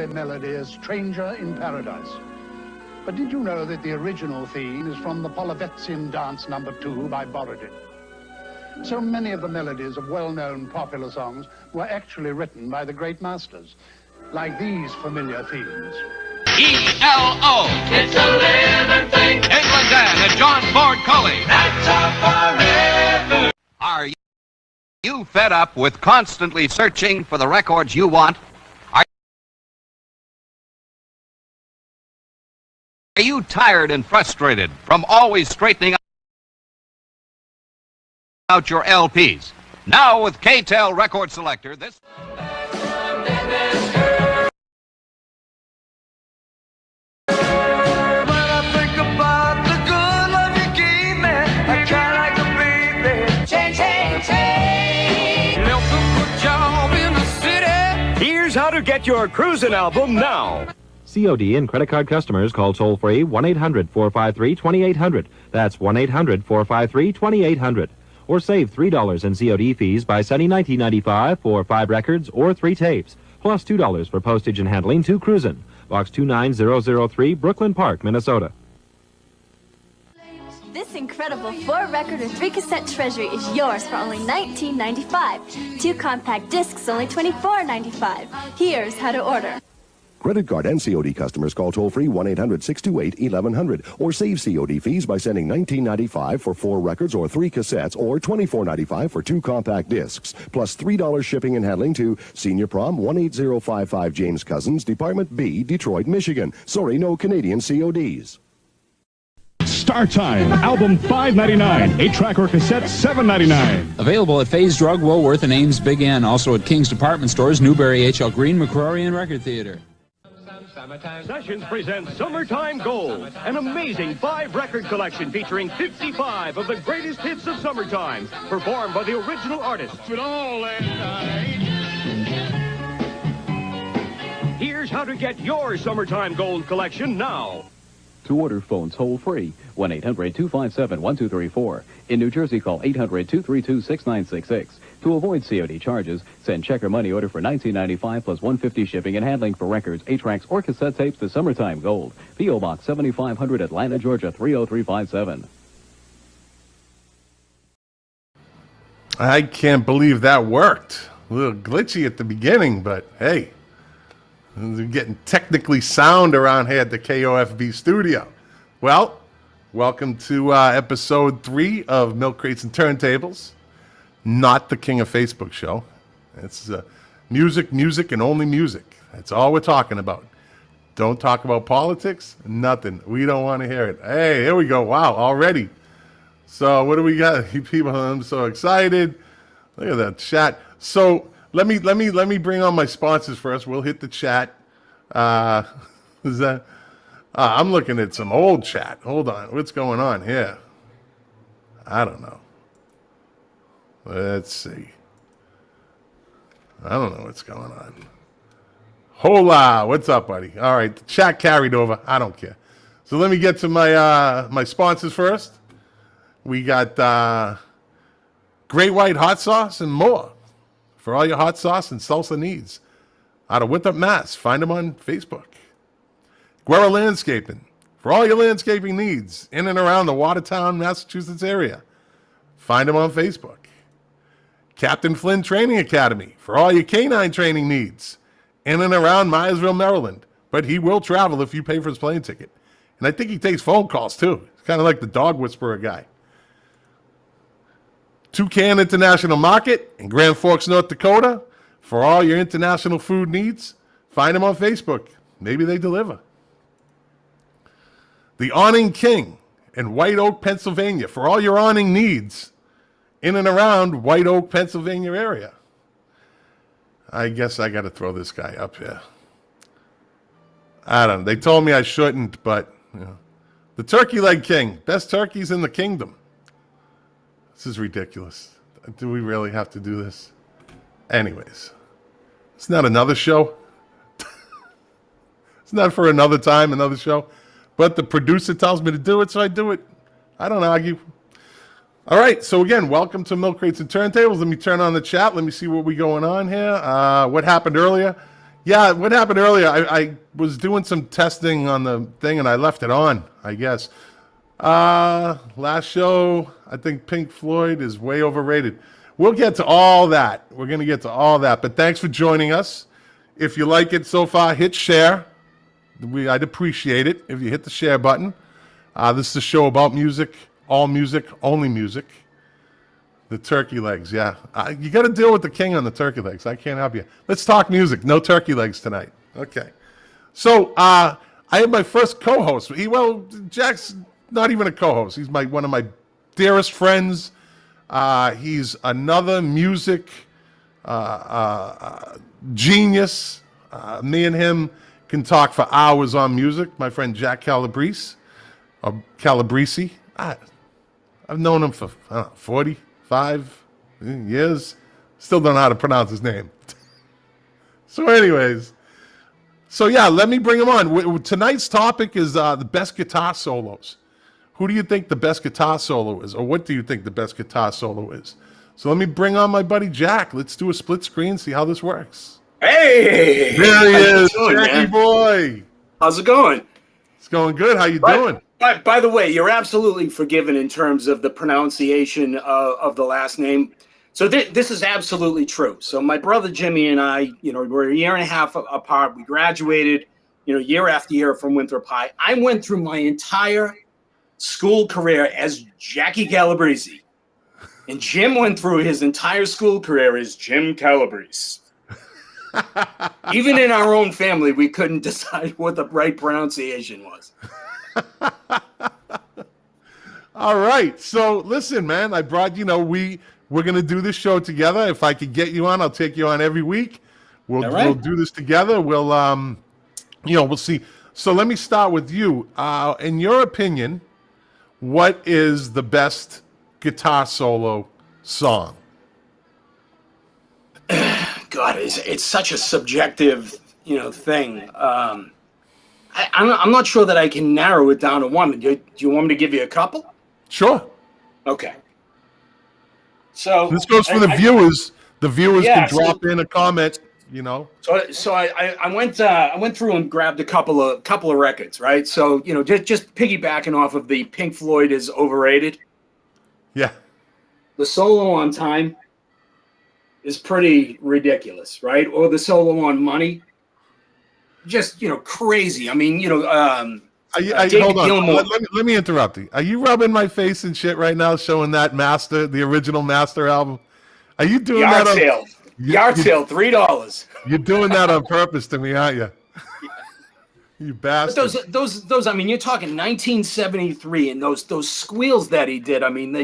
melody as Stranger in Paradise. But did you know that the original theme is from the Polovetsin Dance No. 2 by Borodin? So many of the melodies of well-known popular songs were actually written by the great masters, like these familiar themes. E-L-O. It's a living thing. England Dan and John Ford Coley. That's a forever. Are you fed up with constantly searching for the records you want? Are you tired and frustrated from always straightening out your LPs? Now with K-Tel Record Selector, this... Here's how to get your cruising album now. COD and credit card customers call toll-free 1-800-453-2800. That's 1-800-453-2800. Or save $3 in COD fees by sending $19.95 for 5 records or 3 tapes, plus $2 for postage and handling to Cruisin'. Box 29003, Brooklyn Park, Minnesota. This incredible 4-record or 3-cassette treasure is yours for only $19.95. 2 compact discs, only $24.95. Here's how to order. Credit card and COD customers call toll-free 1-800-628-1100 or save COD fees by sending $19.95 for 4 records or 3 cassettes or $24.95 for 2 compact discs, plus $3 shipping and handling to Senior Prom 18055 James Cousins, Department B, Detroit, Michigan. Sorry, no Canadian CODs. Star Time, album $5.99, 8-track or cassette $7.99. Available at Faze Drug, Woolworth, and Ames Big N. Also at King's Department Stores, Newberry, H.L. Green, McCrory, and Record Theater. Sessions presents Summertime Gold, an amazing 5-record collection featuring 55 of the greatest hits of summertime, performed by the original artists. Here's how to get your Summertime Gold collection now. To order, phones toll-free, 1-800-257-1234. In New Jersey, call 800-232-6966. To avoid COD charges, send check or money order for $19.95 plus $150 shipping and handling for records, 8-tracks, or cassette tapes to Summertime Gold. P.O. Box 7500, Atlanta, Georgia, 30357. I can't believe that worked. A little glitchy at the beginning, but hey, we're getting technically sound around here at the KOFB studio. Well, welcome to episode 3 of Milk Crates and Turntables. Not the King of Facebook show. It's music, and only music. That's all we're talking about. Don't talk about politics, nothing. We don't want to hear it. Hey, here we go. Wow, already. So what do we got? People, I'm so excited. Look at that chat. So let me bring on my sponsors first. We'll hit the chat. Is that? I'm looking at some old chat. Hold on. What's going on here? I don't know. Let's see. I don't know what's going on. Hola. What's up, buddy? All right. The chat carried over. I don't care. So let me get to my sponsors first. We got Great White Hot Sauce and more for all your hot sauce and salsa needs. Out of Winthrop, Mass. Find them on Facebook. Guerra Landscaping for all your landscaping needs in and around the Watertown, Massachusetts area. Find them on Facebook. Captain Flynn Training Academy for all your canine training needs in and around Myersville, Maryland. But he will travel if you pay for his plane ticket. And I think he takes phone calls too. He's kind of like the dog whisperer guy. Toucan International Market in Grand Forks, North Dakota for all your international food needs. Find him on Facebook. Maybe they deliver. The Awning King in White Oak, Pennsylvania for all your awning needs in and around White Oak, Pennsylvania area. I guess I got to throw this guy up here. I don't know. They told me I shouldn't, but you know. The Turkey Leg King. Best turkeys in the kingdom. This is ridiculous. Do we really have to do this? Anyways. It's not another show. It's not for another time, another show. But the producer tells me to do it, so I do it. I don't argue. All right, so again, welcome to Milk Crates and Turntables. Let me turn on the chat. Let me see what we going on here. What happened earlier? Yeah, what happened earlier, I was doing some testing on the thing, and I left it on, I guess. Last show, I think Pink Floyd is way overrated. We'll get to all that. We're going to get to all that. But thanks for joining us. If you like it so far, hit share. I'd appreciate it if you hit the share button. This is a show about music, all music, only music. The turkey legs, yeah. You got to deal with the king on the turkey legs. I can't help you. Let's talk music. No turkey legs tonight. Okay. So I have my first co-host. Jack's not even a co-host. He's one of my dearest friends. He's another music genius. Me and him can talk for hours on music. My friend Jack Calabrese. I've known him for 45 years. Still don't know how to pronounce his name. So anyways, let me bring him on. Tonight's topic is the best guitar solos. Who do you think the best guitar solo is? Or what do you think the best guitar solo is? So let me bring on my buddy Jack. Let's do a split screen, see how this works. Hey! There he is, Jackie boy. How's it going? It's going good. How you doing? By the way, you're absolutely forgiven in terms of the pronunciation of the last name. So this is absolutely true. So my brother Jimmy and I, we're a year and a half apart. We graduated, year after year from Winthrop High. I went through my entire school career as Jackie Calabrese. And Jim went through his entire school career as Jim Calabrese. Even in our own family, we couldn't decide what the right pronunciation was. All right. So listen, man, I brought, we're going to do this show together. If I could get you on, I'll take you on every week. We'll do this together. We'll see. So let me start with you. In your opinion, what is the best guitar solo song? God, it's such a subjective, thing. I'm not sure that I can narrow it down to one. Do you want me to give you a couple? Sure. Okay. So this goes for the viewers. The viewers can drop in a comment. So I went through and grabbed a couple of records, right? So just piggybacking off of the Pink Floyd is overrated. Yeah. The solo on Time is pretty ridiculous, right? Or the solo on Money, just crazy. I mean, hold on. Let me interrupt you. Are you rubbing my face and shit right now, showing that the original Master album? Are you doing Yard that? Sale. Yard sale, $3. You're doing that on purpose to me, aren't you? You bastard. But those. I mean, you're talking 1973, and those squeals that he did. I mean,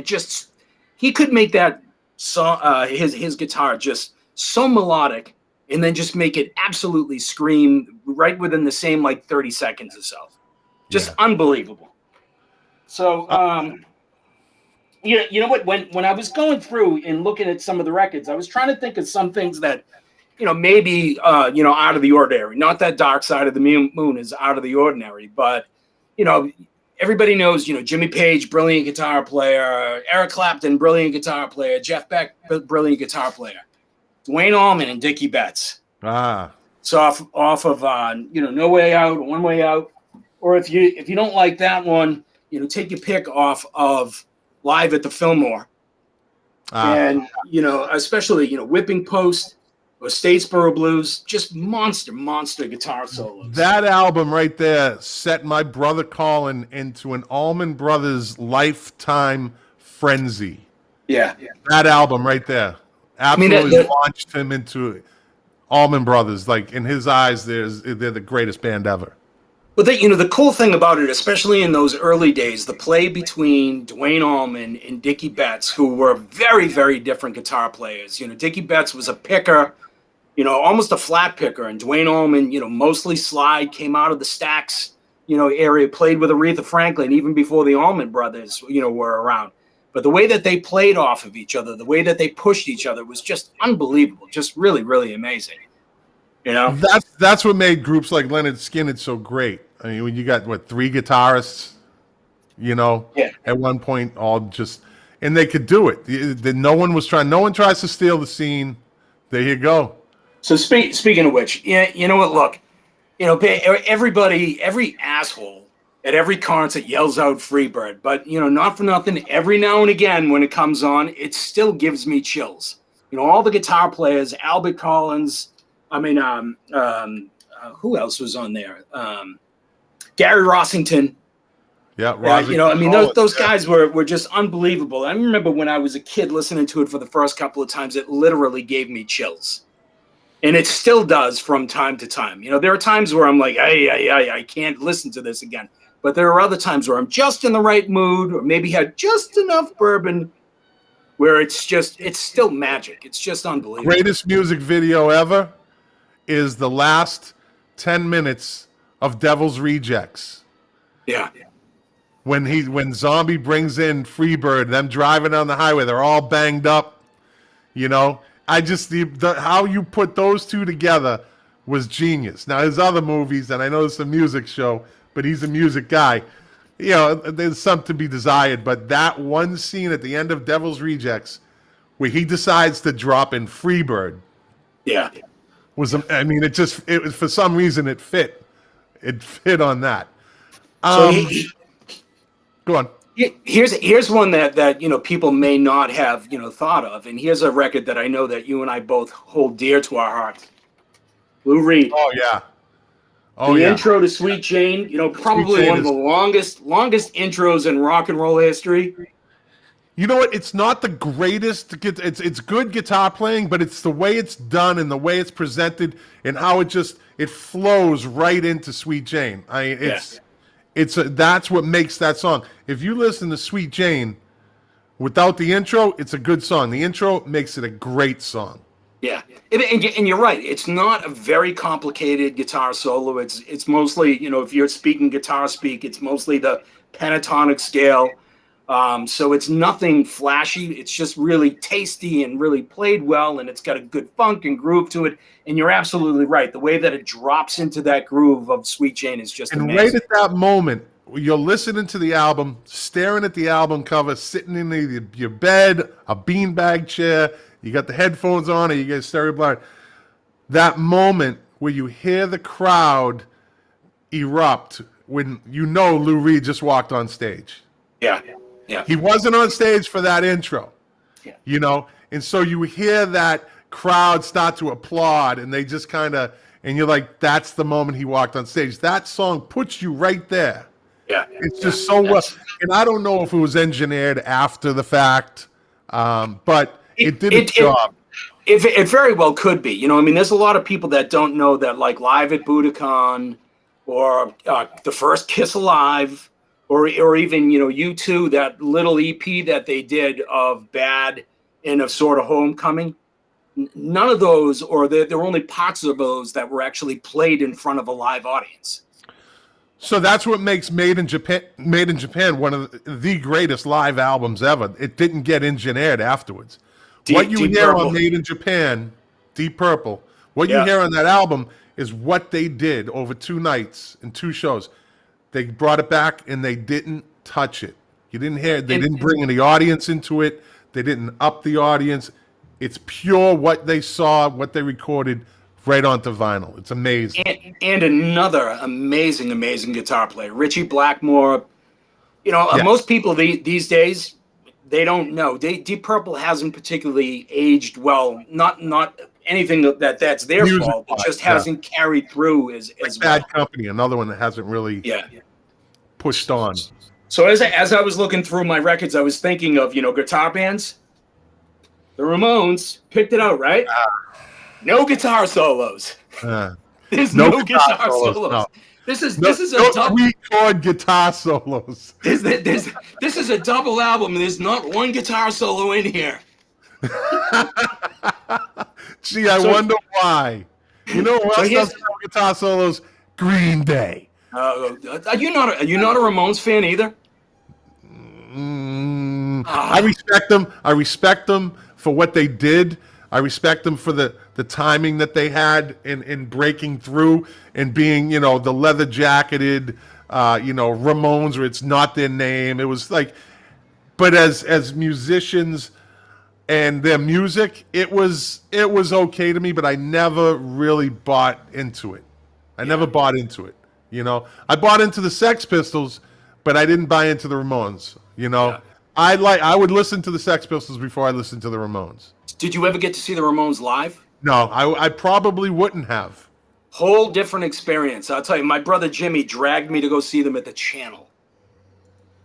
he could make that song, his guitar just so melodic, and then just make it absolutely scream right within the same 30 seconds or so. Just unbelievable. So, you know what? When I was going through and looking at some of the records, I was trying to think of some things that, maybe out of the ordinary. Not that Dark Side of the Moon is out of the ordinary, but everybody knows, Jimmy Page, brilliant guitar player, Eric Clapton, brilliant guitar player, Jeff Beck, brilliant guitar player, Duane Allman and Dickie Betts. So off of No Way Out, One Way Out, or if you don't like that one, take your pick off of Live at the Fillmore, and especially Whipping Post or Statesboro Blues, just monster guitar solos. That album right there set my brother Colin into an Allman Brothers lifetime frenzy. Yeah. That album right there absolutely launched him into Allman Brothers. Like, in his eyes, they're the greatest band ever. But the cool thing about it, especially in those early days, the play between Duane Allman and Dickie Betts, who were very, very different guitar players. Dickie Betts was a picker, almost a flat picker, and Duane Allman, mostly slide, came out of the Stax, area, played with Aretha Franklin even before the Allman Brothers, were around. But the way that they played off of each other, the way that they pushed each other was just unbelievable, just really, really amazing. That's what made groups like Lynyrd Skynyrd so great. I mean, when you got three guitarists, at one point, and they could do it. No one tries to steal the scene. There you go. So speaking of which, yeah, you know what? Look, you know, everybody, every asshole at every concert yells out "Freebird," but you know, not for nothing. Every now and again, when it comes on, it still gives me chills. You know, all the guitar players, Albert Collins. I mean, who else was on there? Gary Rossington. Yeah, you know, I mean, those guys were just unbelievable. I remember when I was a kid listening to it for the first couple of times, it literally gave me chills. And it still does from time to time. You know, there are times where I'm like, I can't listen to this again. But there are other times where I'm just in the right mood or maybe had just enough bourbon where it's still magic. It's just unbelievable. Greatest music video ever is the last 10 minutes of Devil's Rejects. Yeah. When Zombie brings in Freebird, them driving down the highway, they're all banged up. You know, how you put those two together was genius. Now, his other movies, and I know it's a music show, but he's a music guy. You know, there's something to be desired. But that one scene at the end of Devil's Rejects where he decides to drop in Freebird. Yeah. I mean, it for some reason it fit. It fit on that. Go on. Here's one that you know people may not have thought of, and here's a record that I know that you and I both hold dear to our hearts. Lou Reed. Oh yeah. The intro to Sweet Jane, you know, probably one of the longest intros in rock and roll history. You know what? It's not the greatest. It's good guitar playing, but it's the way it's done and the way it's presented and how it flows right into Sweet Jane. I mean, that's what makes that song. If you listen to Sweet Jane without the intro, it's a good song. The intro makes it a great song. Yeah, and you're right. It's not a very complicated guitar solo. It's mostly, you know, if you're speaking guitar speak, it's mostly the pentatonic scale. So it's nothing flashy. It's just really tasty and really played well, and it's got a good funk and groove to it. And you're absolutely right. The way that it drops into that groove of Sweet Jane is just amazing. And right at that moment, you're listening to the album, staring at the album cover, sitting in your bed, a beanbag chair, you got the headphones on, or you get stereo blind. That moment where you hear the crowd erupt when you know Lou Reed just walked on stage. Yeah. Yeah. He wasn't on stage for that intro. Yeah. You know, and so you hear that crowd start to applaud, and they just kind of, and you're like, that's the moment he walked on stage. That song puts you right there. Yeah. It's just so well. And I don't know if it was engineered after the fact, but it did its job. It very well could be. You know, I mean, there's a lot of people that don't know that, like Live at Budokan or the first Kiss Alive, or even, you know, U2, that little EP that they did of Bad and of Sort of Homecoming. None of those, or there were only parts of those that were actually played in front of a live audience. So that's what makes Made in Japan one of the greatest live albums ever. It didn't get engineered afterwards. What you hear on Made in Japan, Deep Purple, what you hear on that album is what they did over 2 nights and 2 shows. They brought it back and they didn't touch it. You didn't hear it. They didn't bring the audience into it. They didn't up the audience. It's pure what they saw, what they recorded right onto vinyl. It's amazing. And another amazing guitar player, Richie Blackmore. You know, most people these days, they don't know. Deep Purple hasn't particularly aged well. Not anything that's their fault. It just hasn't carried through as Bad Company, another one that hasn't really pushed on. So as I was looking through my records, I was thinking of, you know, guitar bands. The Ramones picked it out, right? No guitar solos. There's no guitar solos. No. This is a double 3-chord guitar solos. This is a double album. There's not one guitar solo in here. Gee, I wonder why. You know what else doesn't have guitar solos? Green Day. Are you not a Ramones fan either? I respect them. I respect them for what they did. I respect them for the timing that they had in breaking through and being, you know, the leather jacketed, you know, Ramones, where it's not their name. It was like, but as musicians, and their music, it was okay to me, but I never really bought into it. I never bought into it. You know, I bought into the Sex Pistols, but I didn't buy into the Ramones. You know, I would listen to the Sex Pistols before I listened to the Ramones. Did you ever get to see the Ramones live? No, I probably wouldn't have. Whole different experience. I'll tell you, my brother Jimmy dragged me to go see them at the Channel.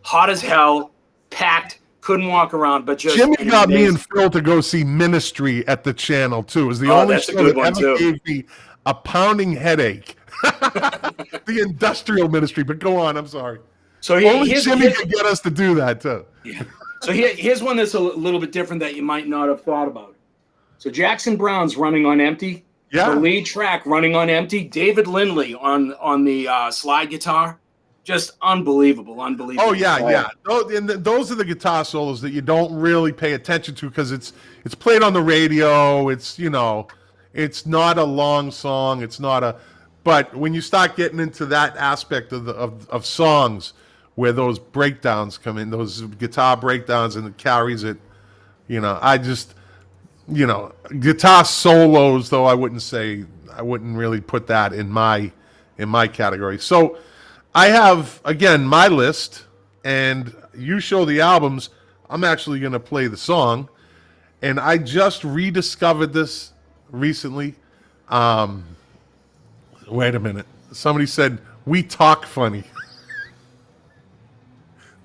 Hot as hell, packed, couldn't walk around, but just Jimmy got me and Phil to go see Ministry at the Channel too. It was the only show that ever gave me a pounding headache. The Industrial Ministry, but go on. I'm sorry. So only Jimmy could get us to do that too. Yeah. So here's one that's a little bit different that you might not have thought about. So Jackson Browne's Running on Empty. Yeah. The lead track, Running on Empty. David Lindley on the slide guitar. Just unbelievable. Oh yeah. Those are the guitar solos that you don't really pay attention to because it's played on the radio. It's, you know, it's not a long song. It's not a. But when you start getting into that aspect of songs where those breakdowns come in, those guitar breakdowns, and it carries it, you know, guitar solos, though I wouldn't really put that in my category. So I have, again, my list, and you show the albums. I'm actually going to play the song, and I just rediscovered this recently. Wait a minute. Somebody said, we talk funny.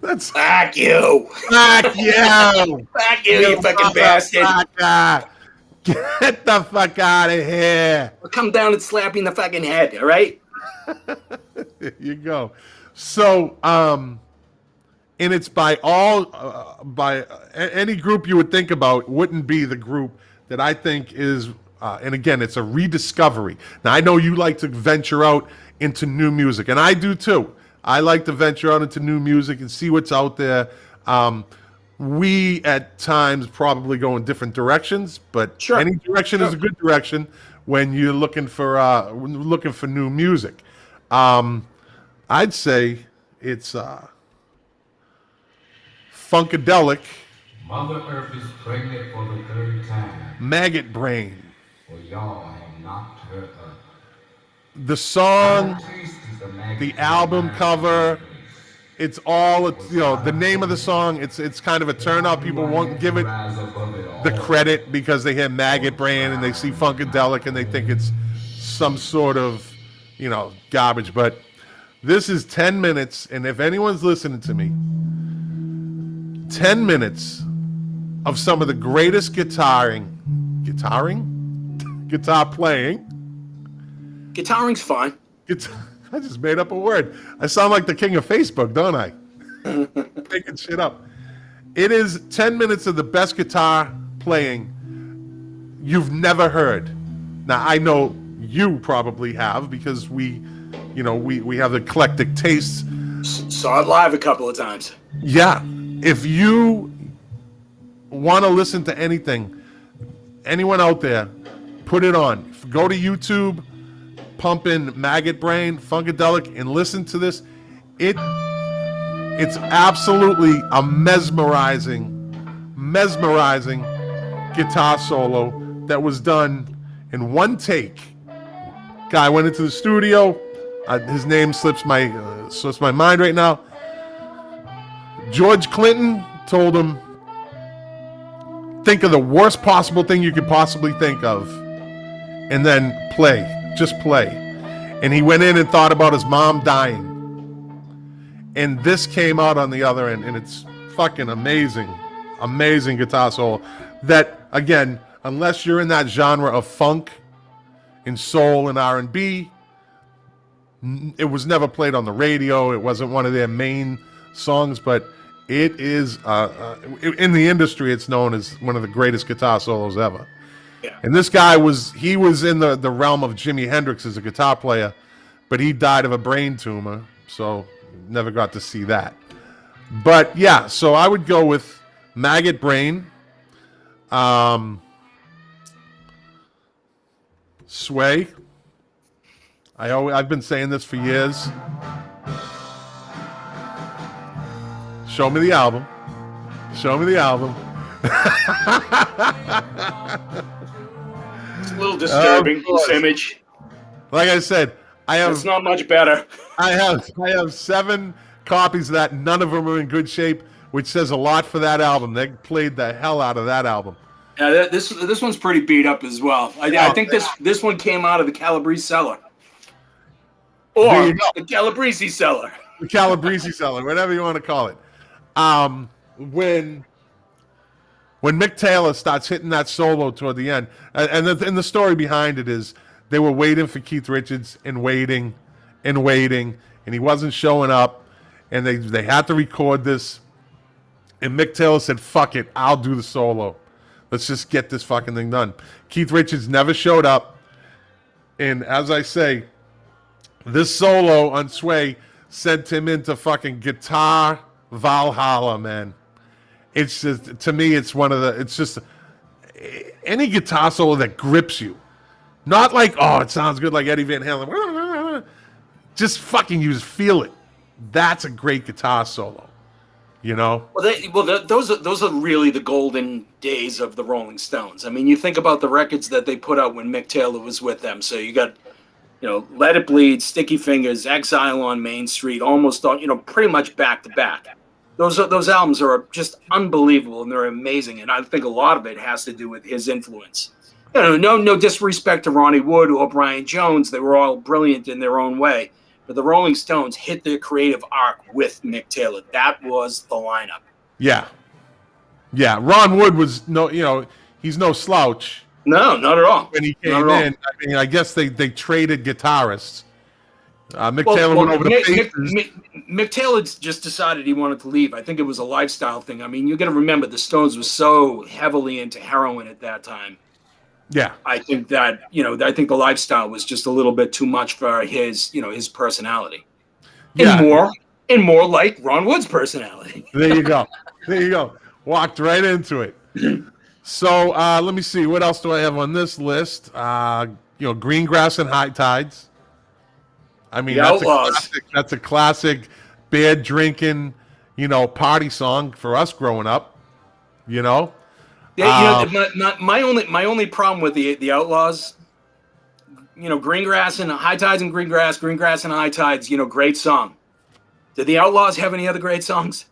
That's fuck you. Fuck you. Fuck you fucking bastard. Get the fuck out of here. I'll come down and slap you in the fucking head, all right? There you go. So, and it's by any group you would think about wouldn't be the group that I think is. And again, it's a rediscovery. Now, I know you like to venture out into new music, and I do too. I like to venture out into new music and see what's out there. We, at times, probably go in different directions, but any direction is a good direction when you're looking for new music. I'd say it's Funkadelic. Mother Earth is pregnant for the third time. Maggot Brain. For y'all have knocked her up. The song, the album cover, it's all, you know, the name of the song, it's kind of a turn up. People won't give it the credit because they hear Maggot Brain and they see Funkadelic and they think it's some sort of, you know, garbage. But this is 10 minutes, and if anyone's listening to me, 10 minutes of some of the greatest guitar playing. Guitaring's fine. I just made up a word. I sound like the king of Facebook, don't I? Making shit up. It is 10 minutes of the best guitar playing you've never heard. Now, I know you probably have because we have eclectic tastes. Saw it live a couple of times. Yeah. If you want to listen to anything, anyone out there, put it on. Go to YouTube, pump in Maggot Brain, Funkadelic, and listen to this. It's absolutely a mesmerizing guitar solo that was done in one take. Guy went into the studio. His name slips my mind right now. George Clinton told him, think of the worst possible thing you could possibly think of, and then just play. And he went in and thought about his mom dying. And this came out on the other end, and it's fucking amazing guitar solo that, again, unless you're in that genre of funk and soul and R&B, it was never played on the radio. It wasn't one of their main songs, but it is, in the industry, it's known as one of the greatest guitar solos ever. Yeah. And this guy was in the realm of Jimi Hendrix as a guitar player, but he died of a brain tumor, so never got to see that. But yeah, so I would go with Maggot Brain, Sway. I've been saying this for years. Show me the album. It's a little disturbing, this image. Like I said, It's not much better. I have 7 copies of that. None of them are in good shape, which says a lot for that album. They played the hell out of that album. Yeah, this one's pretty beat up as well. I think this one came out of the Calabrese cellar. Or the Calabrese cellar. The Calabrese cellar, whatever you want to call it. When Mick Taylor starts hitting that solo toward the end, and the story behind it is they were waiting for Keith Richards and waiting, and he wasn't showing up, and they had to record this, and Mick Taylor said, fuck it, I'll do the solo. Let's just get this fucking thing done. Keith Richards never showed up, and as I say, this solo on Sway sent him into fucking guitar Valhalla, man. It's just, to me, it's just any guitar solo that grips you. Not like, oh, it sounds good like Eddie Van Halen. Just fucking you just feel it. That's a great guitar solo. You know? Those are really the golden days of the Rolling Stones. I mean, you think about the records that they put out when Mick Taylor was with them. So you got, Let It Bleed, Sticky Fingers, Exile on Main Street, almost all, pretty much back to back. Those albums are just unbelievable, and they're amazing. And I think a lot of it has to do with his influence. No disrespect to Ronnie Wood or Brian Jones. They were all brilliant in their own way. But the Rolling Stones hit their creative arc with Mick Taylor. That was the lineup. Yeah. Yeah. Ron Wood was he's no slouch. No, not at all. When he came in, I mean, I guess they traded guitarists. Mick Taylor went over to Faces. Mick Taylor just decided he wanted to leave. I think it was a lifestyle thing. I mean, you got to remember the Stones were so heavily into heroin at that time. Yeah, I think that I think the lifestyle was just a little bit too much for his his personality. Yeah, and more like Ron Wood's personality. There you go. Walked right into it. So let me see. What else do I have on this list? Green Grass and High Tides. I mean, that's a classic beer drinking, party song for us growing up. Yeah, my only problem with the Outlaws, Green Grass and High Tides and Green Grass and High Tides, great song. Did the Outlaws have any other great songs?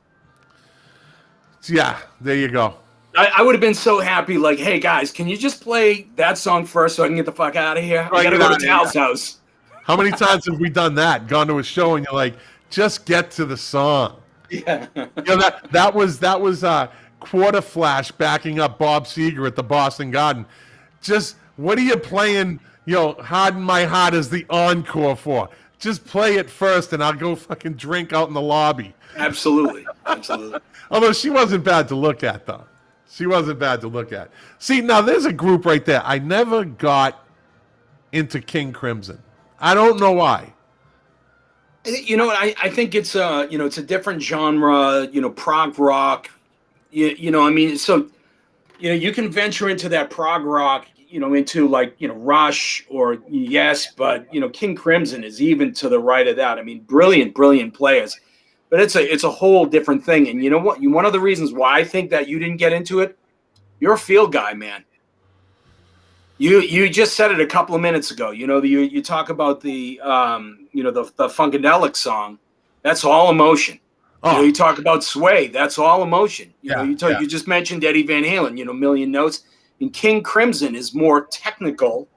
Yeah, there you go. I would have been so happy, like, hey guys, can you just play that song first so I can get the fuck out of here? I gotta go to Tal's house. How many times have we done that? Gone to a show and you're like, just get to the song. Yeah. That was Quarter Flash backing up Bob Seger at the Boston Garden. Just, what are you playing, Harden My Heart as the encore for? Just play it first and I'll go fucking drink out in the lobby. Absolutely. Although she wasn't bad to look at, though. She wasn't bad to look at. See, now there's a group right there. I never got into King Crimson. I don't know why. I think it's it's a different genre, prog rock. I mean, so, you can venture into that prog rock, into like, Rush or Yes, but, King Crimson is even to the right of that. I mean, brilliant players, but it's a whole different thing. And you know what? One of the reasons why I think that you didn't get into it, you're a field guy, man. You just said it a couple of minutes ago. You talk about the the Funkadelic song. That's all emotion. Oh. You talk about Sway. That's all emotion. You just mentioned Eddie Van Halen. Million Notes. And King Crimson is more technical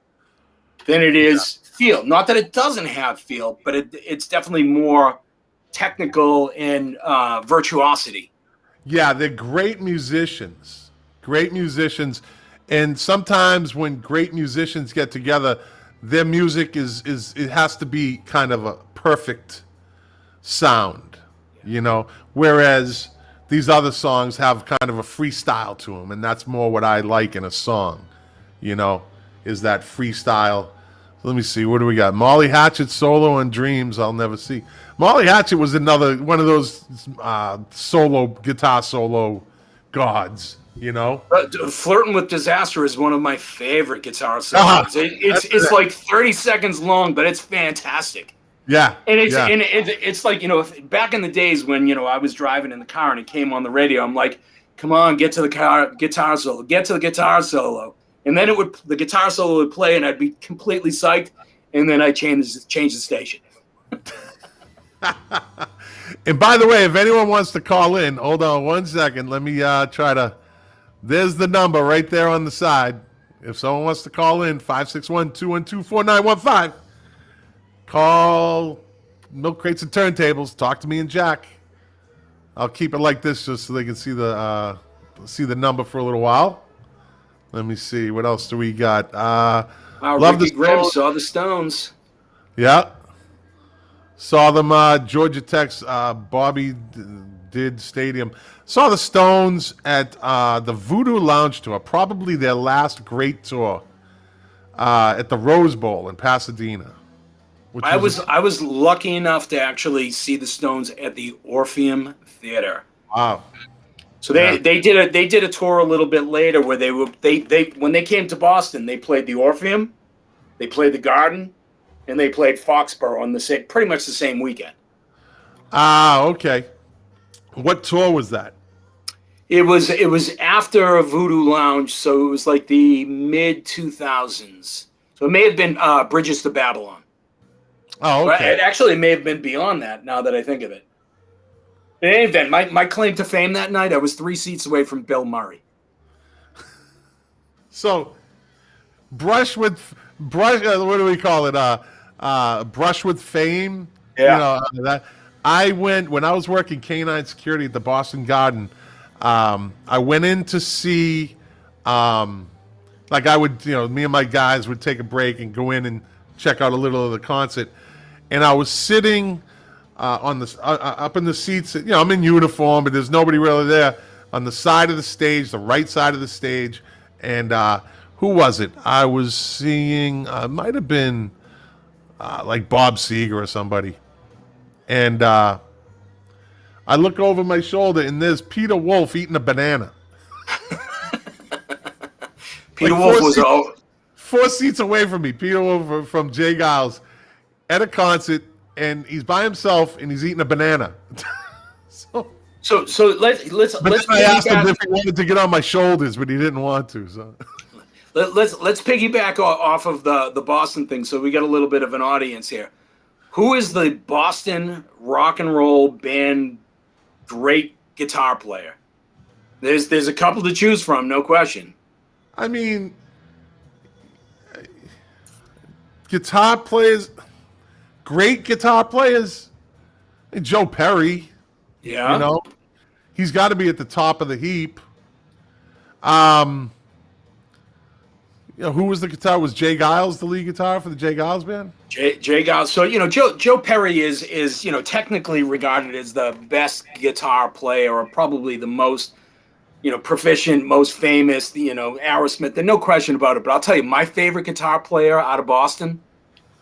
than it is feel. Not that it doesn't have feel, but it's definitely more technical and virtuosity. Yeah, they're great musicians. And sometimes when great musicians get together, their music it has to be kind of a perfect sound, whereas these other songs have kind of a freestyle to them, and that's more what I like in a song, is that freestyle. Let me see, what do we got? Molly Hatchet solo and Dreams I'll Never See. Molly Hatchet was another one of those guitar solo gods. Flirting with Disaster is one of my favorite guitar songs. It's like 30 seconds long, but it's fantastic. Yeah, and it's like back in the days when I was driving in the car and it came on the radio. I'm like, come on, get to the guitar solo, get to the guitar solo. And then the guitar solo would play, and I'd be completely psyched. And then I change the station. And by the way, if anyone wants to call in, hold on 1 second. Let me try to. There's the number right there on the side. If someone wants to call in, 561-212-4915. Call Milk Crates and Turntables. Talk to me and Jack. I'll keep it like this just so they can see the number for a little while. Let me see. What else do we got? Love Ricky Grimm saw the Stones. Yeah. Saw them, Georgia Tech's Bobby did Stadium. Saw the Stones at the Voodoo Lounge tour, probably their last great tour, at the Rose Bowl in Pasadena. I was lucky enough to actually see the Stones at the Orpheum Theater. Wow. So they did a tour a little bit later where they when they came to Boston, they played the Orpheum, they played the Garden, and they played Foxborough on pretty much the same weekend. Okay. What tour was that? It was after a Voodoo Lounge, so it was like the mid 2000s. So it may have been Bridges to Babylon. Oh, okay. But it may have been beyond that. Now that I think of it. In any event, my claim to fame that night, I was 3 seats away from Bill Murray. So, what do we call it? Brush with fame. Yeah. You know, that I went when I was working K9 security at the Boston Garden. I went in to see, like I would, me and my guys would take a break and go in and check out a little of the concert, and I was sitting on the up in the seats. I'm in uniform, but there's nobody really there on the side of the stage, the right side of the stage, and who was it? I was seeing, might have been like Bob Seger or somebody, and I look over my shoulder, and there's Peter Wolf eating a banana. Peter Wolf was 4 seats away from me. Peter Wolf from Jay Giles at a concert, and he's by himself, and he's eating a banana. So let's. I asked him if he wanted to get on my shoulders, but he didn't want to. So let's piggyback off of the Boston thing, so we got a little bit of an audience here. Who is the Boston rock and roll band great guitar player? There's a couple to choose from, no question. I mean, guitar players, great guitar players. Joe Perry. Yeah. He's got to be at the top of the heap. Who was the guitar? Was Jay Giles the lead guitar for the Jay Giles band? Jay Giles. So, Joe Perry is technically regarded as the best guitar player, or probably the most, proficient, most famous, Aerosmith. There's no question about it. But I'll tell you, my favorite guitar player out of Boston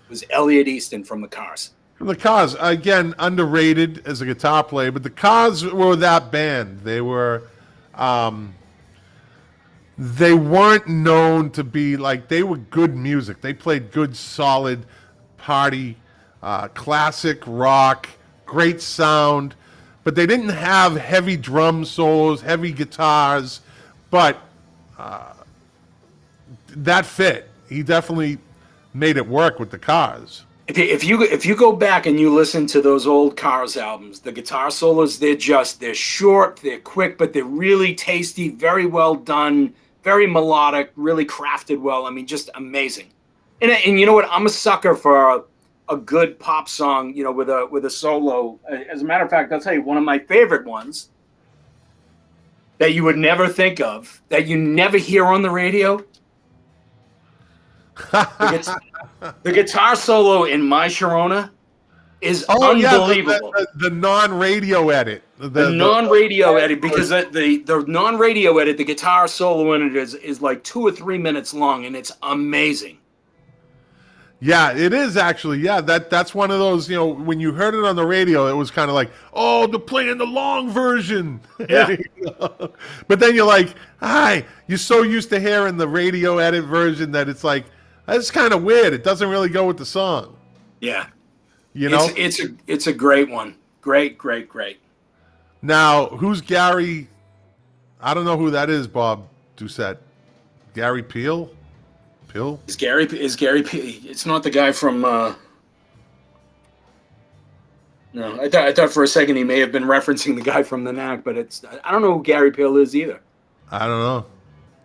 was Elliot Easton from the Cars. From the Cars, again, underrated as a guitar player, but the Cars were that band. They were, they weren't known to be they were good music. They played good, solid, party, classic rock, great sound, but they didn't have heavy drum solos, heavy guitars, but that fit. He definitely made it work with the Cars. If you go back and you listen to those old Cars albums, the guitar solos, they're short, they're quick, but they're really tasty, very well done, very melodic, really crafted well. I mean, just amazing. And you know what? I'm a sucker for a good pop song, with a solo. As a matter of fact, I'll tell you one of my favorite ones that you would never think of, that you never hear on the radio. The guitar solo in My Sharona is unbelievable. Yeah, the non-radio edit. The non-radio edit, because the non-radio edit, the guitar solo in it is like 2 or 3 minutes long, and it's amazing. Yeah, it is actually. Yeah, that's one of those, when you heard it on the radio, it was kind of like, oh, they're playing the long version. Yeah. But then you're like, hi, you're so used to hearing the radio edit version that it's like, that's kind of weird. It doesn't really go with the song. Yeah. It's a great one. Great. Now, who's Gary I don't know who that is, Bob Doucette. Gary Peel? Peel? Is Gary Peel? It's not the guy from. No, I thought for a second he may have been referencing the guy from the Knack, but I don't know who Gary Peel is either. I don't know.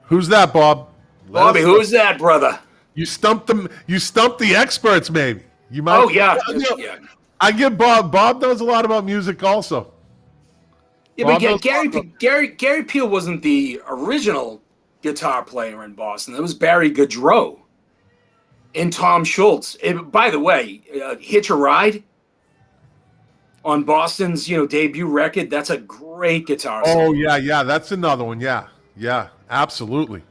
Who's that, Bob? Bobby, who's that, brother? You stumped them. You stumped the experts, maybe. You might. Oh yeah. I give Bob. Bob knows a lot about music, also. Yeah, but Gary Peel wasn't the original guitar player in Boston. It was Barry Gaudreau and Tom Schultz. By the way, "Hitch a Ride" on Boston's debut record. That's a great guitar song. Oh yeah, that's another one. Yeah, absolutely.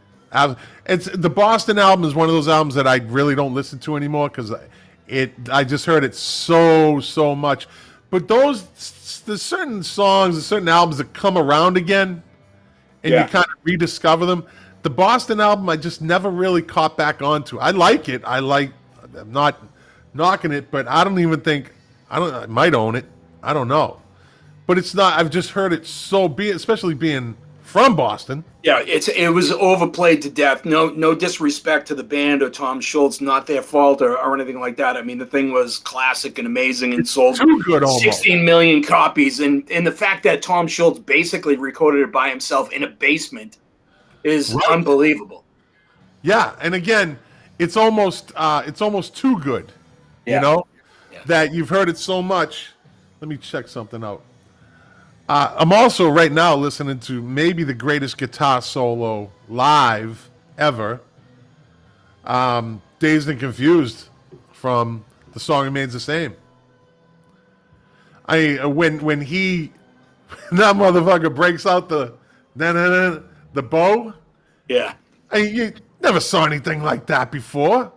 It's the Boston album is one of those albums that I really don't listen to anymore because I just heard it so much. But there's certain songs, there's certain albums that come around again, and you kind of rediscover them. The Boston album, I just never really caught back onto. I like it. I'm not knocking it, but I don't even think I might own it. I don't know, but it's not. I've just heard it especially being from Boston. Yeah, it was overplayed to death. No disrespect to the band or Tom Schultz, not their fault or anything like that. I mean, the thing was classic and amazing and sold 16 million copies. And the fact that Tom Schultz basically recorded it by himself in a basement is unbelievable. Yeah, and again, it's almost too good. That you've heard it so much. Let me check something out. I'm also right now listening to maybe the greatest guitar solo live ever, Dazed and Confused from The Song Remains the Same. When that motherfucker breaks out the bow. Yeah. You never saw anything like that before.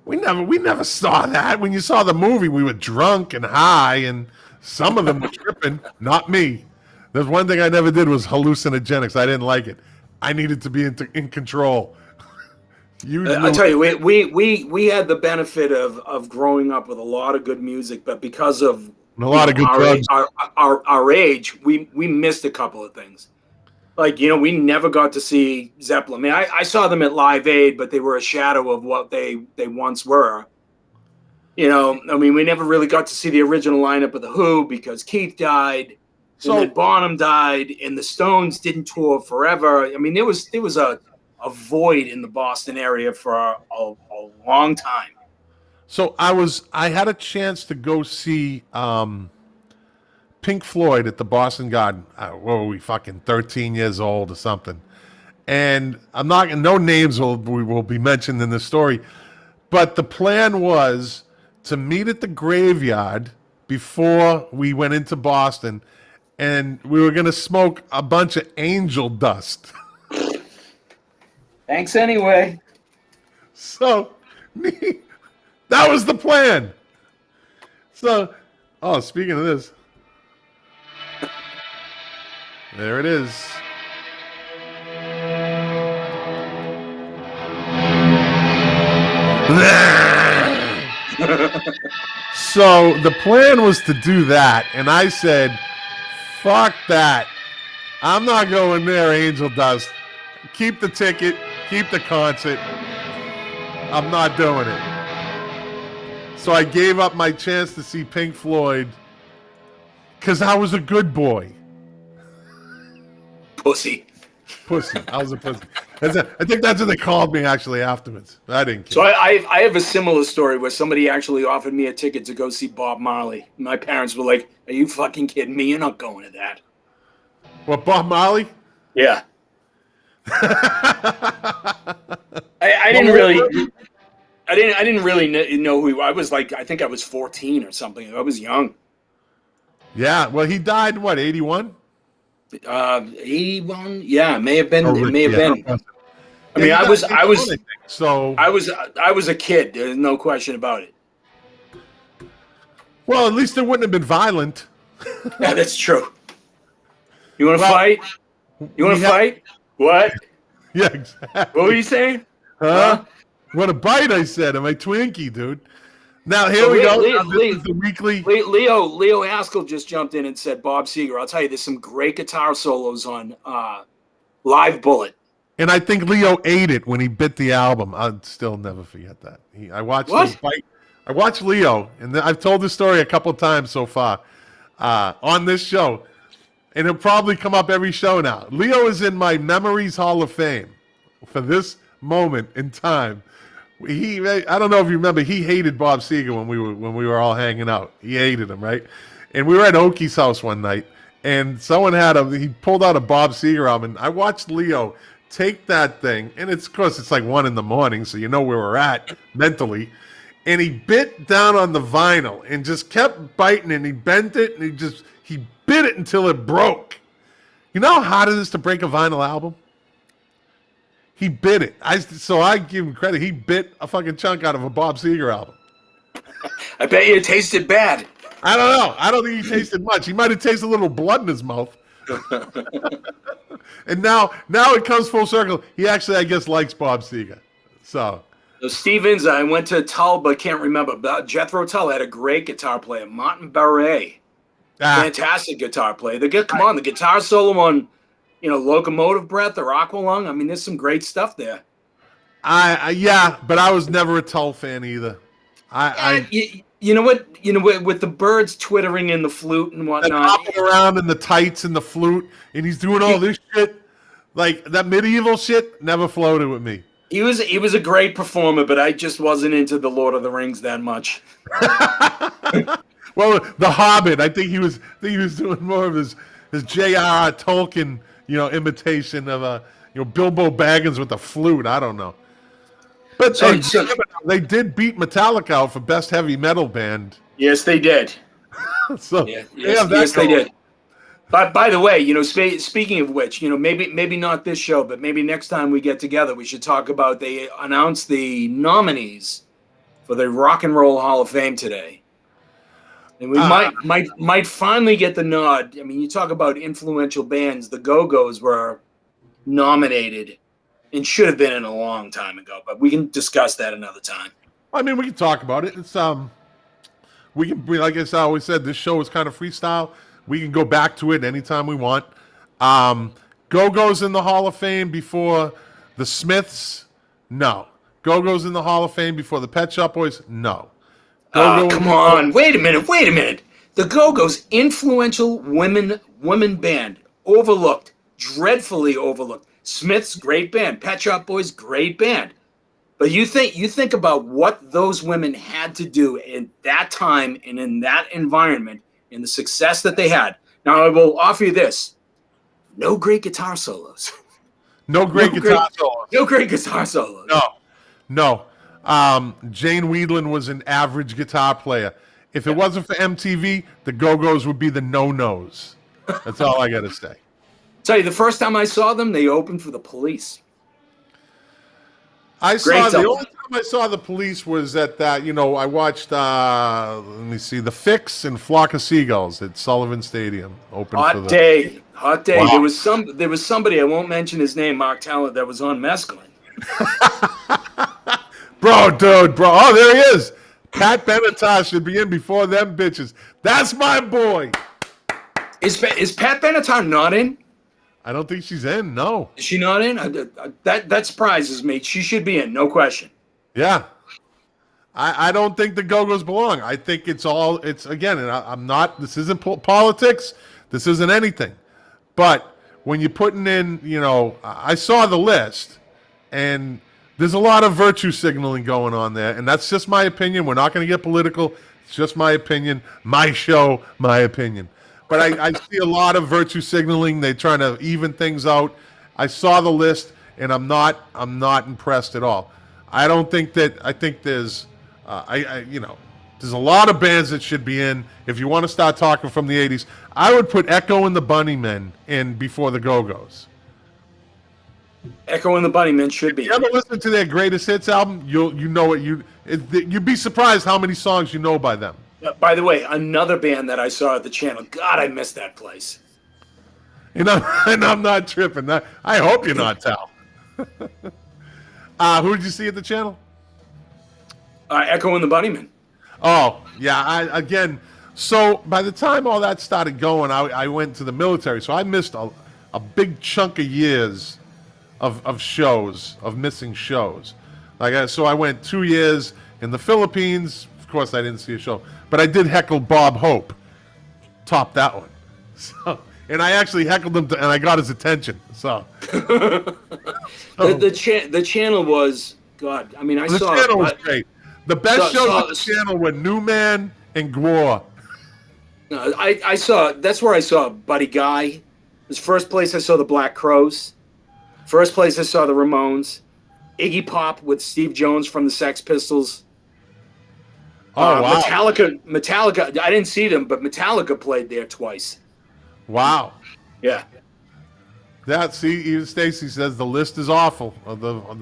We never saw that. When you saw the movie, we were drunk and high, and some of them were tripping. Not me. There's one thing I never did was hallucinogenics. I didn't like it. I needed to be in control. I'll tell you, we had the benefit of growing up with a lot of good music, but because of a lot of good drugs, our age, we missed a couple of things. Like, we never got to see Zeppelin. I mean, I saw them at Live Aid, but they were a shadow of what they once were. I mean, we never really got to see the original lineup of The Who because Keith died, and then Bonham died, and the Stones didn't tour forever. I mean, there was a void in the Boston area for a long time. So I had a chance to go see Pink Floyd at the Boston Garden. What were we, fucking 13 years old or something? And no names will be mentioned in the story, but the plan was to meet at the Graveyard before we went into Boston, and we were going to smoke a bunch of angel dust. Thanks anyway. So that was the plan. So, speaking of this, there it is. So the plan was to do that, and I said, fuck that. I'm not going there, Angel Dust. Keep the ticket, keep the concert. I'm not doing it. So I gave up my chance to see Pink Floyd because I was a good boy. Pussy. I was a pussy. I think that's what they called me actually afterwards. I didn't care. So I have a similar story where somebody actually offered me a ticket to go see Bob Marley. My parents were like, "Are you fucking kidding me? You're not going to that." What, Bob Marley? Yeah. I didn't really know who he was. I was like, I think I was 14 or something. I was young. Yeah. Well, he died what, 81? 81. Yeah, may have been. It may have been. I mean, I was a kid. There's no question about it. Well, at least it wouldn't have been violent. Yeah, that's true. You want to fight? You want to fight? What? Yeah, exactly. What were you saying? Huh? Want to bite? I said. Am I Twinkie, dude? Now here we go. This is the weekly. Leo Haskell just jumped in and said Bob Seger. I'll tell you, there's some great guitar solos on Live Bullet. And I think Leo ate it when he bit the album. I'll still never forget that. I watched Leo, and I've told this story a couple of times so far on this show, and it'll probably come up every show now. Leo is in my Memories Hall of Fame for this moment in time. I don't know if you remember, he hated Bob Seger when we were all hanging out. He hated him, right? And we were at Oki's house one night, and someone he pulled out a Bob Seger album, and I watched Leo take that thing, and of course it's like 1 a.m, so you know where we're at mentally, and he bit down on the vinyl and just kept biting, and he bent it, and he bit it until it broke. You know how hard it is to break a vinyl album? He bit it. So I give him credit. He bit a fucking chunk out of a Bob Seger album. I bet you it tasted bad. I don't know. I don't think he tasted much. He might have tasted a little blood in his mouth. And now it comes full circle. He actually, I guess, likes Bob Seger. So Stevens, I went to Tull, but can't remember. Jethro Tull had a great guitar player, Martin Barre. Fantastic guitar player. The guitar solo on Locomotive Breath or Aqualung. I mean, there's some great stuff there. Yeah, but I was never a Tull fan either. You know what? With the birds twittering in the flute and whatnot, hopping around in the tights and the flute, and he's doing all this shit, like that medieval shit, never floated with me. He was a great performer, but I just wasn't into the Lord of the Rings that much. Well, The Hobbit, I think he was doing more of his J.R.R. Tolkien, imitation of Bilbo Baggins with the flute. I don't know. But they did beat Metallica out for best heavy metal band. Yes, they did. Yes, they did. But by the way, speaking of which, maybe not this show, but maybe next time we get together, we should talk about. They announced the nominees for the Rock and Roll Hall of Fame today, and we might finally get the nod. I mean, you talk about influential bands. The Go-Go's were nominated and should have been in a long time ago, but we can discuss that another time. I mean, we can talk about it. It's we can, like I always said, this show is kind of freestyle. We can go back to it anytime we want. Go-Go's in the Hall of Fame before the Smiths? No. Go-Go's in the Hall of Fame before the Pet Shop Boys? No. Come on. Wait a minute. The Go-Go's influential women band, overlooked, dreadfully overlooked. Smiths, great band. Pet Shop Boys, great band. But you think about what those women had to do in that time and in that environment and the success that they had. Now, I will offer you this. No great guitar solos. No great guitar solos. No great guitar solos. No. Jane Weedland was an average guitar player. If it wasn't for MTV, the Go-Go's would be the no-nos. That's all I got to say. Tell you, the first time I saw them, they opened for the Police. The only time I saw the Police was at that. I watched. Let me see, The Fix and Flock of Seagulls at Sullivan Stadium. Hot day. Wow. There was somebody, I won't mention his name, Mark Talent, that was on mescaline. Bro. Oh, there he is. Pat Benatar should be in before them bitches. That's my boy. Is Pat Benatar not in? I don't think she's in. No. Is she not in? That surprises me. She should be in, no question. Yeah. I don't think the Go-Go's belong. I think it's again, and I'm not, this isn't politics. This isn't anything. But when you're putting in, I saw the list, and there's a lot of virtue signaling going on there, and that's just my opinion. We're not going to get political. It's just my opinion. My show, my opinion. But I see a lot of virtue signaling. They're trying to even things out. I saw the list, and I'm not impressed at all. I don't think that. I think there's there's a lot of bands that should be in. If you want to start talking from the 80s, I would put Echo and the Bunnymen in before the Go-Go's. Echo and the Bunnymen should be. If you ever listen to their greatest hits album, you'd be surprised how many songs you know by them. By the way, another band that I saw at the channel. God, I miss that place. And I'm not tripping. I hope you're not, Tal. Who did you see at the channel? Echo and the Bunnymen. Oh, yeah. So by the time all that started going, I went to the military. So I missed a big chunk of years of shows, of missing shows. So I went 2 years in the Philippines. Of course, I didn't see a show. But I did heckle Bob Hope. Topped that one. So, and I actually heckled him, and I got his attention. So the channel was, God, I mean, the channel was great. The best shows on the channel were Newman and Gwar. I saw, that's where I saw Buddy Guy. It was first place I saw the Black Crowes. First place I saw the Ramones. Iggy Pop with Steve Jones from the Sex Pistols. Oh, wow. Metallica, I didn't see them, but Metallica played there twice. Wow. Yeah. Even Stacy says the list is awful. I don't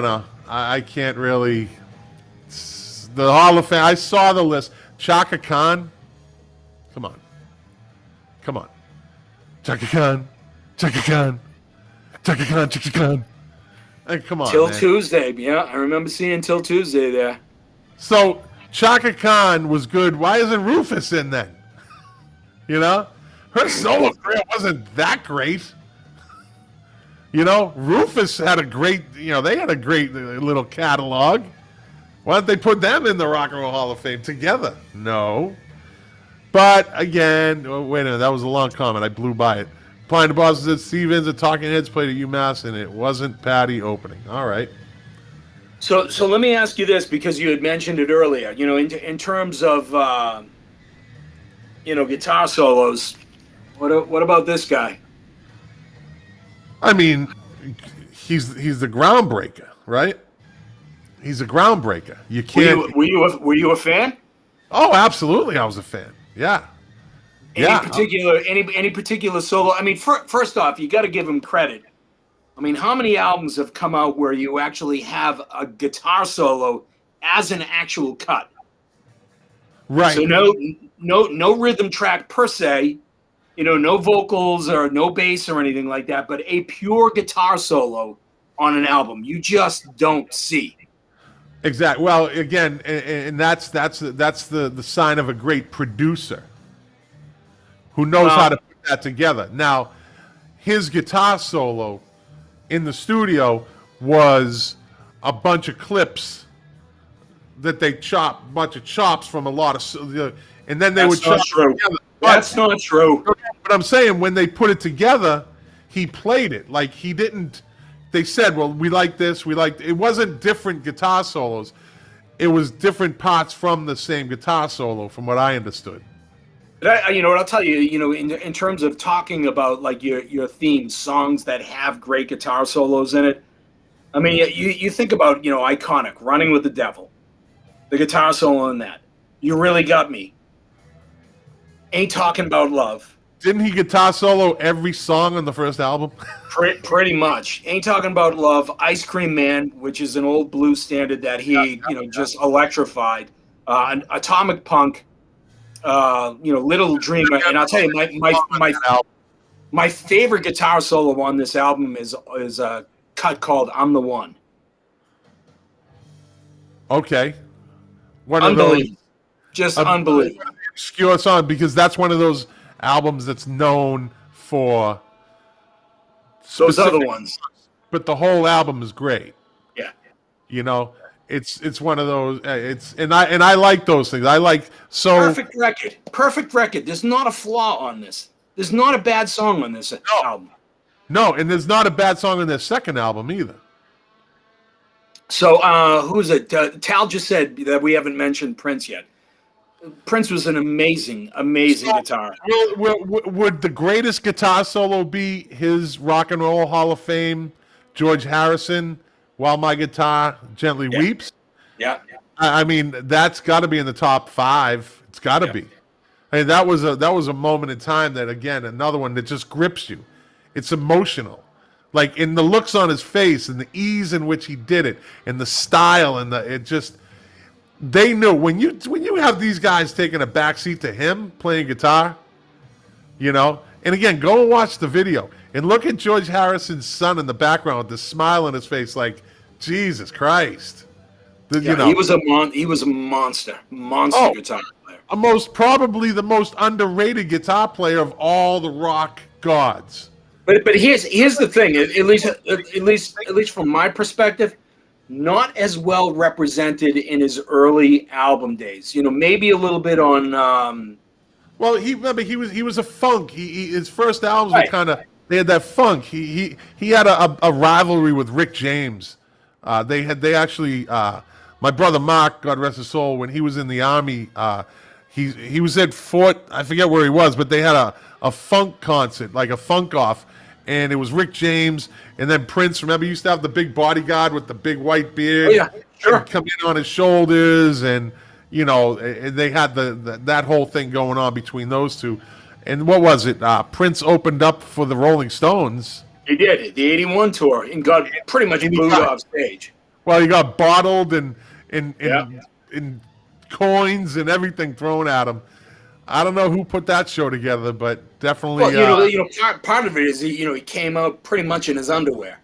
know. I can't really. The Hall of Fame, I saw the list. Chaka Khan. Come on. Chaka Khan. Hey, come on, Till man. Tuesday, yeah. I remember seeing Till Tuesday there. So Chaka Khan was good. Why isn't Rufus in then? Her solo career wasn't that great. Rufus had a great, they had a great little catalog. Why don't they put them in the Rock and Roll Hall of Fame together? No. But again, wait a minute, that was a long comment. I blew by it. Applying to Boston said Steve Inns at Talking Heads played at UMass, and it wasn't Patty opening. All right. So let me ask you this, because you had mentioned it earlier. In terms of guitar solos, what about this guy? I mean, he's the groundbreaker, right? He's a groundbreaker. You can't. Were you a fan? Oh, absolutely, I was a fan. Yeah. Any particular solo? I mean, first off, you got to give him credit. I mean, how many albums have come out where you actually have a guitar solo as an actual cut? Right. So no rhythm track per se, no vocals or no bass or anything like that, but a pure guitar solo on an album you just don't see. Exactly. Well, again, and that's the sign of a great producer who knows how to put that together. Now, his guitar solo in the studio was a bunch of clips that they chopped, a bunch of chops from a lot of, and then they would chop it together. That's not true. But I'm saying when they put it together, he played it like he didn't. They said, "Well, we like this. We like." It wasn't different guitar solos; it was different parts from the same guitar solo, from what I understood. But what I'll tell you, in terms of talking about like your theme songs that have great guitar solos in it. I mean, you think about iconic "Running with the Devil," the guitar solo in that. You Really Got Me. Ain't Talking About Love. Didn't he guitar solo every song on the first album? Pretty much. Ain't Talking About Love. Ice Cream Man, which is an old blues standard that he just electrified. Atomic Punk. Little Dreamer. And I'll tell you, my favorite guitar solo on this album is a cut called "I'm the One." Okay. Unbelievable. Just unbelievable. Obscure song, because that's one of those albums that's known for those other ones, but the whole album is great. Yeah, it's one of those. And I like those things. I like perfect record. There's not a flaw on this. There's not a bad song on this album. No, and there's not a bad song on their second album either. So who's it? Tal just said that we haven't mentioned Prince yet. Prince was an amazing guitar. Would the greatest guitar solo be his Rock and Roll Hall of Fame, George Harrison, "While My Guitar Gently Weeps"? Yeah. I mean, that's got to be in the top 5. It's got to be. I mean, that was a moment in time that, again, another one that just grips you. It's emotional. Like in the looks on his face and the ease in which he did it and the style and they knew when you have these guys taking a backseat to him playing guitar, and again, go and watch the video and look at George Harrison's son in the background with the smile on his face like, Jesus Christ. He was a monster guitar player. Most probably the most underrated guitar player of all the rock gods. But here's the thing. At least from my perspective, not as well represented in his early album days. Maybe a little bit on. Well, he was a funk. His first albums were kind of, they had that funk. He had a rivalry with Rick James. They actually my brother Mark, God rest his soul, when he was in the Army, he was at Fort, I forget where he was, but they had a funk concert, like a funk off, and it was Rick James, and then Prince. Remember, he used to have the big bodyguard with the big white beard. Oh, yeah, sure. Come in on his shoulders, and they had that whole thing going on between those two. And what was it? Prince opened up for the Rolling Stones. He did, the 81 tour, and got pretty much booed off stage. Well, he got bottled and coins and everything thrown at him. I don't know who put that show together, but definitely. Well, part of it is he came out pretty much in his underwear.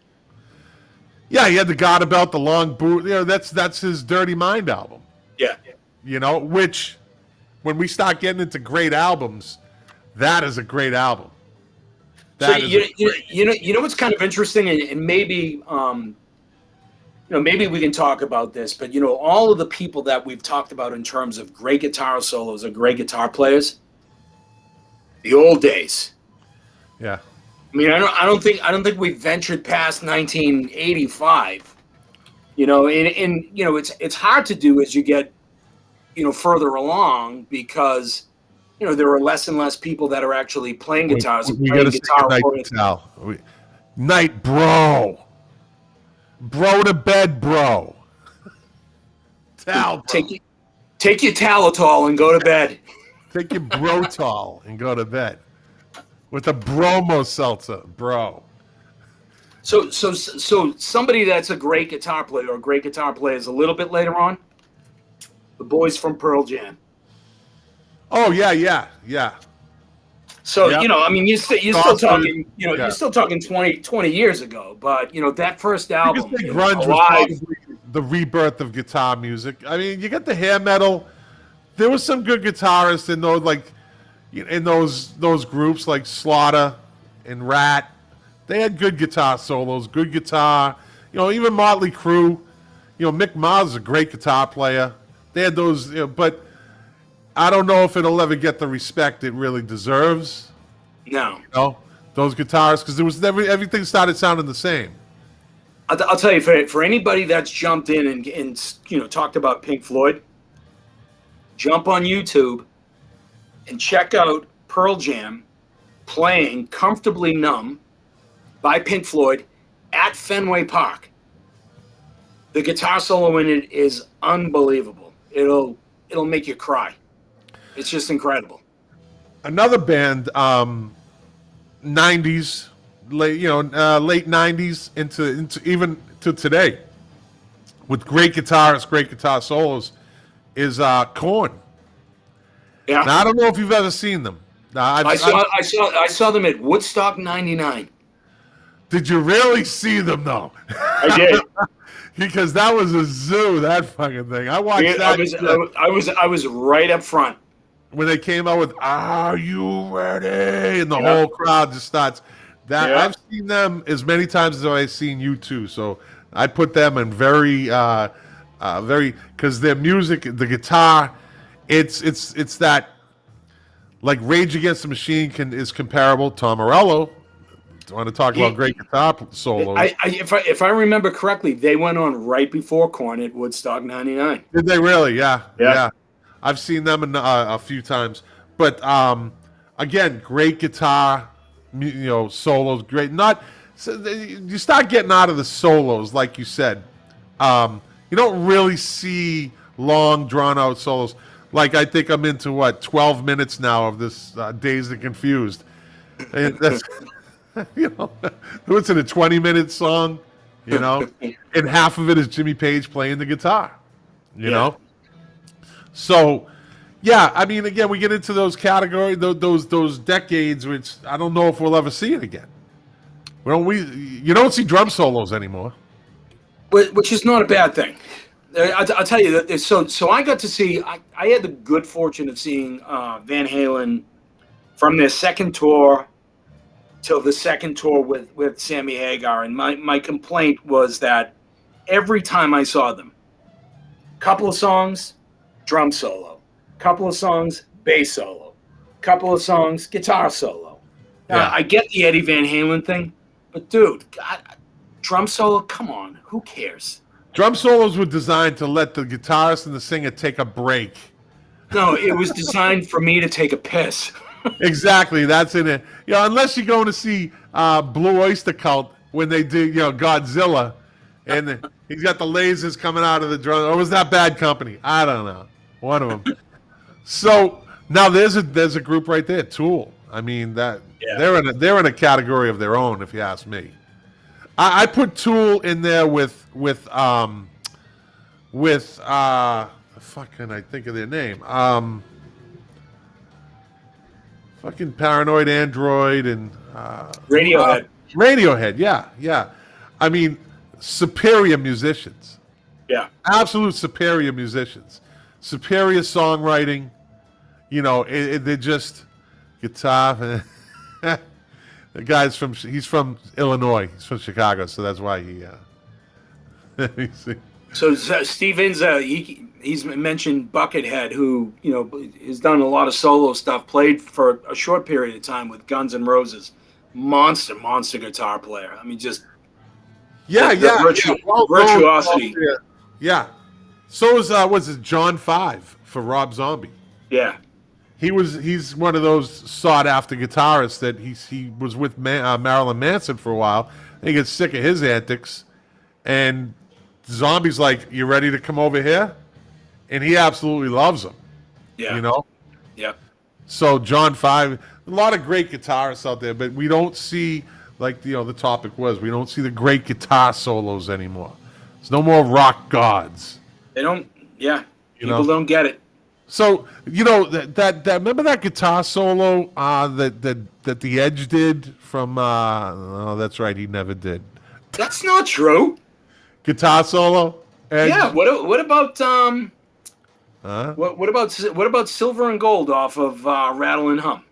Yeah, he had the garter belt, the long boot. That's his Dirty Mind album. Yeah. Which, when we start getting into great albums, that is a great album. What's kind of interesting, and maybe maybe we can talk about this, but all of the people that we've talked about in terms of great guitar solos or great guitar players, the old days. Yeah. I mean, I don't think we've ventured past 1985. It's hard to do as you get further along, because there are less and less people that are actually playing guitars. We got to sing Night, bro. Bro to bed, bro. Tal, bro. Take your Talatol and go to bed. Take your Brotol and go to bed. With a bromo seltzer, bro. So somebody that's a great guitar player, or a great guitar player is a little bit later on, the boys from Pearl Jam. Oh yeah. So you're still talking, you're still talking 20 years ago, but that first album, grunge was probably the rebirth of guitar music. I mean, you got the hair metal. There was some good guitarists in those groups like Slaughter and Rat. They had good guitar solos, good guitar. Even Motley Crue. Mick Mars is a great guitar player. They had those, but I don't know if it'll ever get the respect it really deserves. No. Those guitarists, because everything started sounding the same. I'll tell you, for anybody that's jumped in and talked about Pink Floyd, jump on YouTube and check out Pearl Jam playing Comfortably Numb by Pink Floyd at Fenway Park. The guitar solo in it is unbelievable. It'll make you cry. It's just incredible. Another band, 90s, late 90s into even to today, with great guitarists, great guitar solos, is Korn. Yeah. Now, I don't know if you've ever seen them. I saw them at Woodstock '99. Did you really see them though? I did. Because that was a zoo, that fucking thing. I watched that. I was right up front when they came out with "Are You Ready?" and the whole crowd just starts. I've seen them as many times as I've seen you too. So I put them in very, because their music, the guitar, it's that, like Rage Against the Machine is comparable. Tom Morello. Want to talk about great guitar solos? If I remember correctly, they went on right before Korn at Woodstock '99. Did they really? Yeah. I've seen them a few times, but again, great guitar, solos. Great. You start getting out of the solos, like you said. You don't really see long, drawn out solos. Like I think I'm into 12 minutes now of this Dazed and Confused. And that's. What's in a 20-minute song, and half of it is Jimmy Page playing the guitar, know? So, yeah, I mean, again, we get into those categories, those decades, which I don't know if we'll ever see it again. You don't see drum solos anymore. Which is not a bad thing. I'll tell you that. So I got to see. I had the good fortune of seeing Van Halen from their second tour till the second tour with Sammy Hagar, and my complaint was that every time I saw them, couple of songs, drum solo, couple of songs, bass solo, couple of songs, guitar solo. Yeah. I get the Eddie Van Halen thing, but dude, drum solo, come on, who cares? Drum solos were designed to let the guitarist and the singer take a break. No, it was designed for me to take a piss. Exactly, that's in it. Unless you're going to see Blue Oyster Cult when they do, Godzilla, and he's got the lasers coming out of the drum. Or was that Bad Company? I don't know. One of them. So now there's a group right there, Tool. I mean they're in a category of their own, if you ask me. I put Tool in there with fuck, can I think of their name? Fucking Paranoid Android and Radiohead. Radiohead, yeah. I mean, superior musicians. Yeah. Absolute superior musicians. Superior songwriting. They're just guitar. The guy's he's from Illinois. He's from Chicago, so that's why he. Let me see. So Stevens, he's mentioned Buckethead, who has done a lot of solo stuff. Played for a short period of time with Guns N' Roses. Monster guitar player. I mean, just virtuosity. Yeah. So was it John 5 for Rob Zombie? Yeah. He's one of those sought after guitarists that he was with Marilyn Manson for a while. And he gets sick of his antics, and Zombie's like, "You ready to come over here?" And he absolutely loves him. Yeah. Yeah. So John 5, a lot of great guitarists out there, but we don't see, like the topic was, we don't see the great guitar solos anymore. There's no more rock gods. They don't. Yeah. People don't get it. So that remember that guitar solo that the Edge did from oh, that's right, he never did. That's not true. Guitar solo? Edge? Yeah. What about what about Silver and Gold off of Rattle and Hum?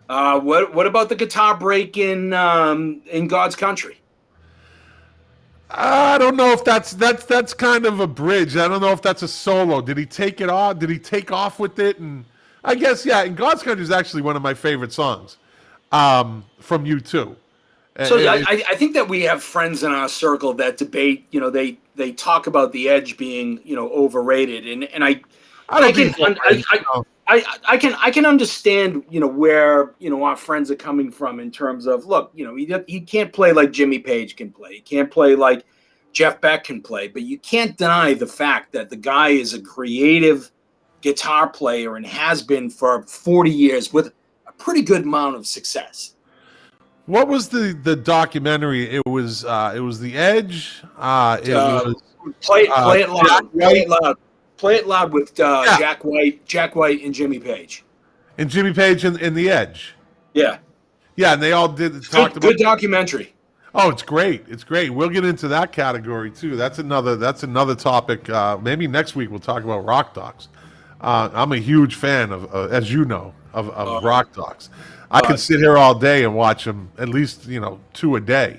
What about the guitar break in God's Country? I don't know if that's kind of a bridge. I don't know if that's a solo. Did he take it off? Did he take off with it? And I guess, yeah, and God's Country is actually one of my favorite songs from U2. So I think that we have friends in our circle that debate, they talk about the Edge being, overrated. And I can understand, where, our friends are coming from in terms of, look, he can't play like Jimmy Page can play. He can't play like Jeff Beck can play. But you can't deny the fact that the guy is a creative guitar player and has been for 40 years with a pretty good amount of success. What was the documentary? It was The Edge. Was Play It Loud. Play It Loud. Play It Loud with Jack White, and Jimmy Page. And Jimmy Page and The Edge. Yeah. Yeah, and they all talked about good documentary. Oh, it's great. It's great. We'll get into that category too. That's another topic. Maybe next week we'll talk about rock docs. I'm a huge fan of, as you know, of rock docs. I could sit here all day and watch them, at least 2 a day.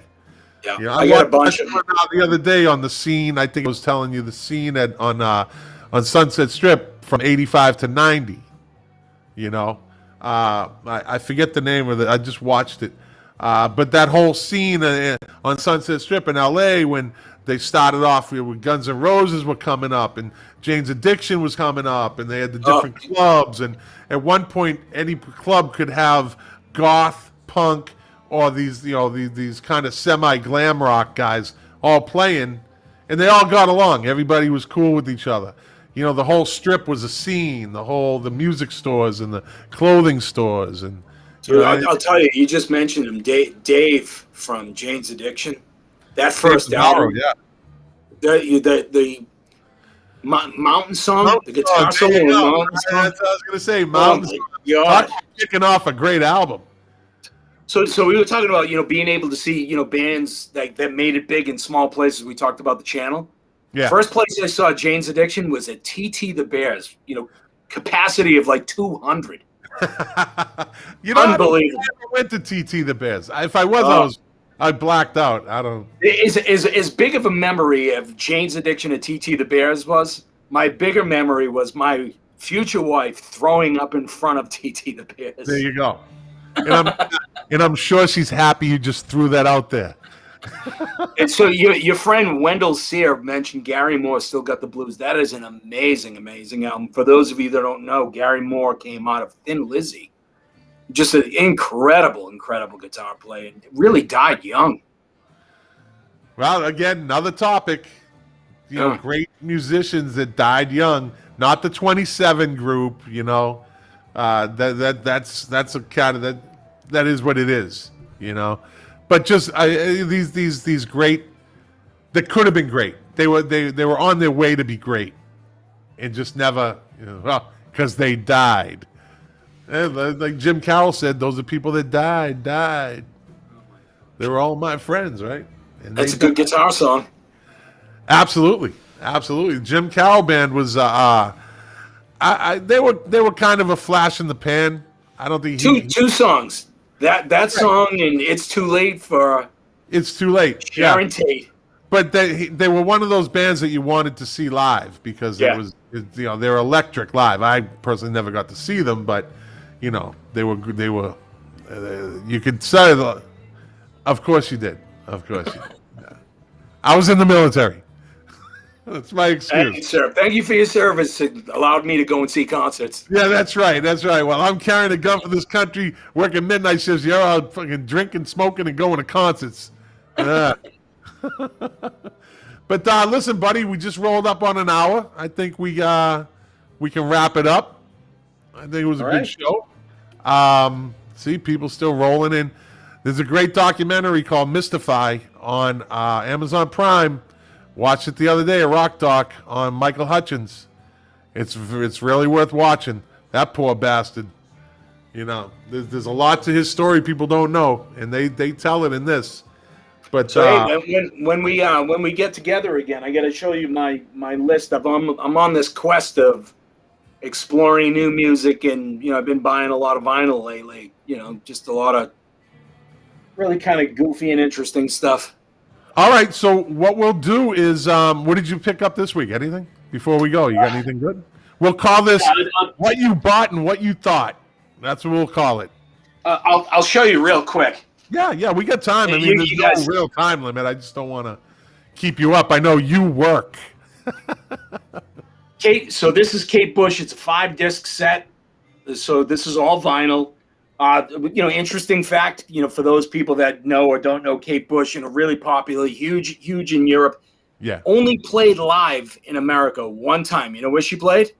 Yeah, I got a bunch of them. The other day on the scene, I think I was telling you the scene on Sunset Strip from 85 to 90. I forget the name of it. I just watched it. But that whole scene on Sunset Strip in L.A. when they started off with Guns N' Roses were coming up and Jane's Addiction was coming up and they had the different clubs. And at one point, any club could have goth, punk, or these kind of semi-glam rock guys all playing, and they all got along. Everybody was cool with each other. The whole strip was a scene. The music stores and the clothing stores and. Dude, I'll tell you. You just mentioned him, Dave from Jane's Addiction. That first album, yeah. The Mountain Song, the guitar solo, Mountain Song. That's what I was gonna say. Mountain Song, kicking off a great album. So we were talking about being able to see bands that made it big in small places. We talked about the Channel. Yeah. First place I saw Jane's Addiction was at TT the Bears. Capacity of like 200. Unbelievable. I never went to TT the Bears. If I was, I blacked out. I don't. As big of a memory of Jane's Addiction at TT the Bears was, my bigger memory was my future wife throwing up in front of TT the Bears. There you go. And I'm sure she's happy you just threw that out there. And so your friend Wendell Sear mentioned Gary Moore Still Got the Blues. That is an amazing, amazing album. For those of you that don't know, Gary Moore came out of Thin Lizzy. Just an incredible, incredible guitar player. Really died young. Well, again, another topic. Great musicians that died young. Not the 27 group. That's a kind of that is what it is. But just these great that could have been great. They were on their way to be great, and just never, because they died. And like Jim Carroll said, those are people that died. They were all my friends, right? And that's a good guitar song. Absolutely. Jim Carroll Band was they were kind of a flash in the pan. I don't think two songs. That song and It's Too Late for Sharon Tate. But they were one of those bands that you wanted to see live because they're electric live. I personally never got to see them, but they were you could say, of course you did. Yeah. I was in the military. That's my excuse. Thank you, sir. Thank you for your service. It allowed me to go and see concerts. Yeah, that's right. Well, I'm carrying a gun for this country, working midnight shifts. You're out fucking drinking, smoking, and going to concerts. But listen, buddy, we just rolled up on an hour. I think we can wrap it up. I think it was a good show. See, people still rolling in. There's a great documentary called Mystify on Amazon Prime. Watched it the other day, a rock doc on Michael Hutchins. It's really worth watching. That poor bastard. There's a lot to his story people don't know, and they tell it in this. But when we get together again, I got to show you my list of I'm on this quest of exploring new music, and I've been buying a lot of vinyl lately. Just a lot of really kind of goofy and interesting stuff. All right, so what we'll do is, what did you pick up this week? Anything before we go? You got anything good? We'll call this what you bought and what you thought. That's what we'll call it. I'll show you real quick. Yeah, we got time. I mean, there's no real time limit. I just don't want to keep you up. I know you work. Kate, so this is Kate Bush. It's a 5-disc set. So this is all vinyl. Interesting fact, for those people that know or don't know Kate Bush, really popular, huge in Europe. Yeah. Only played live in America one time. You know where she played?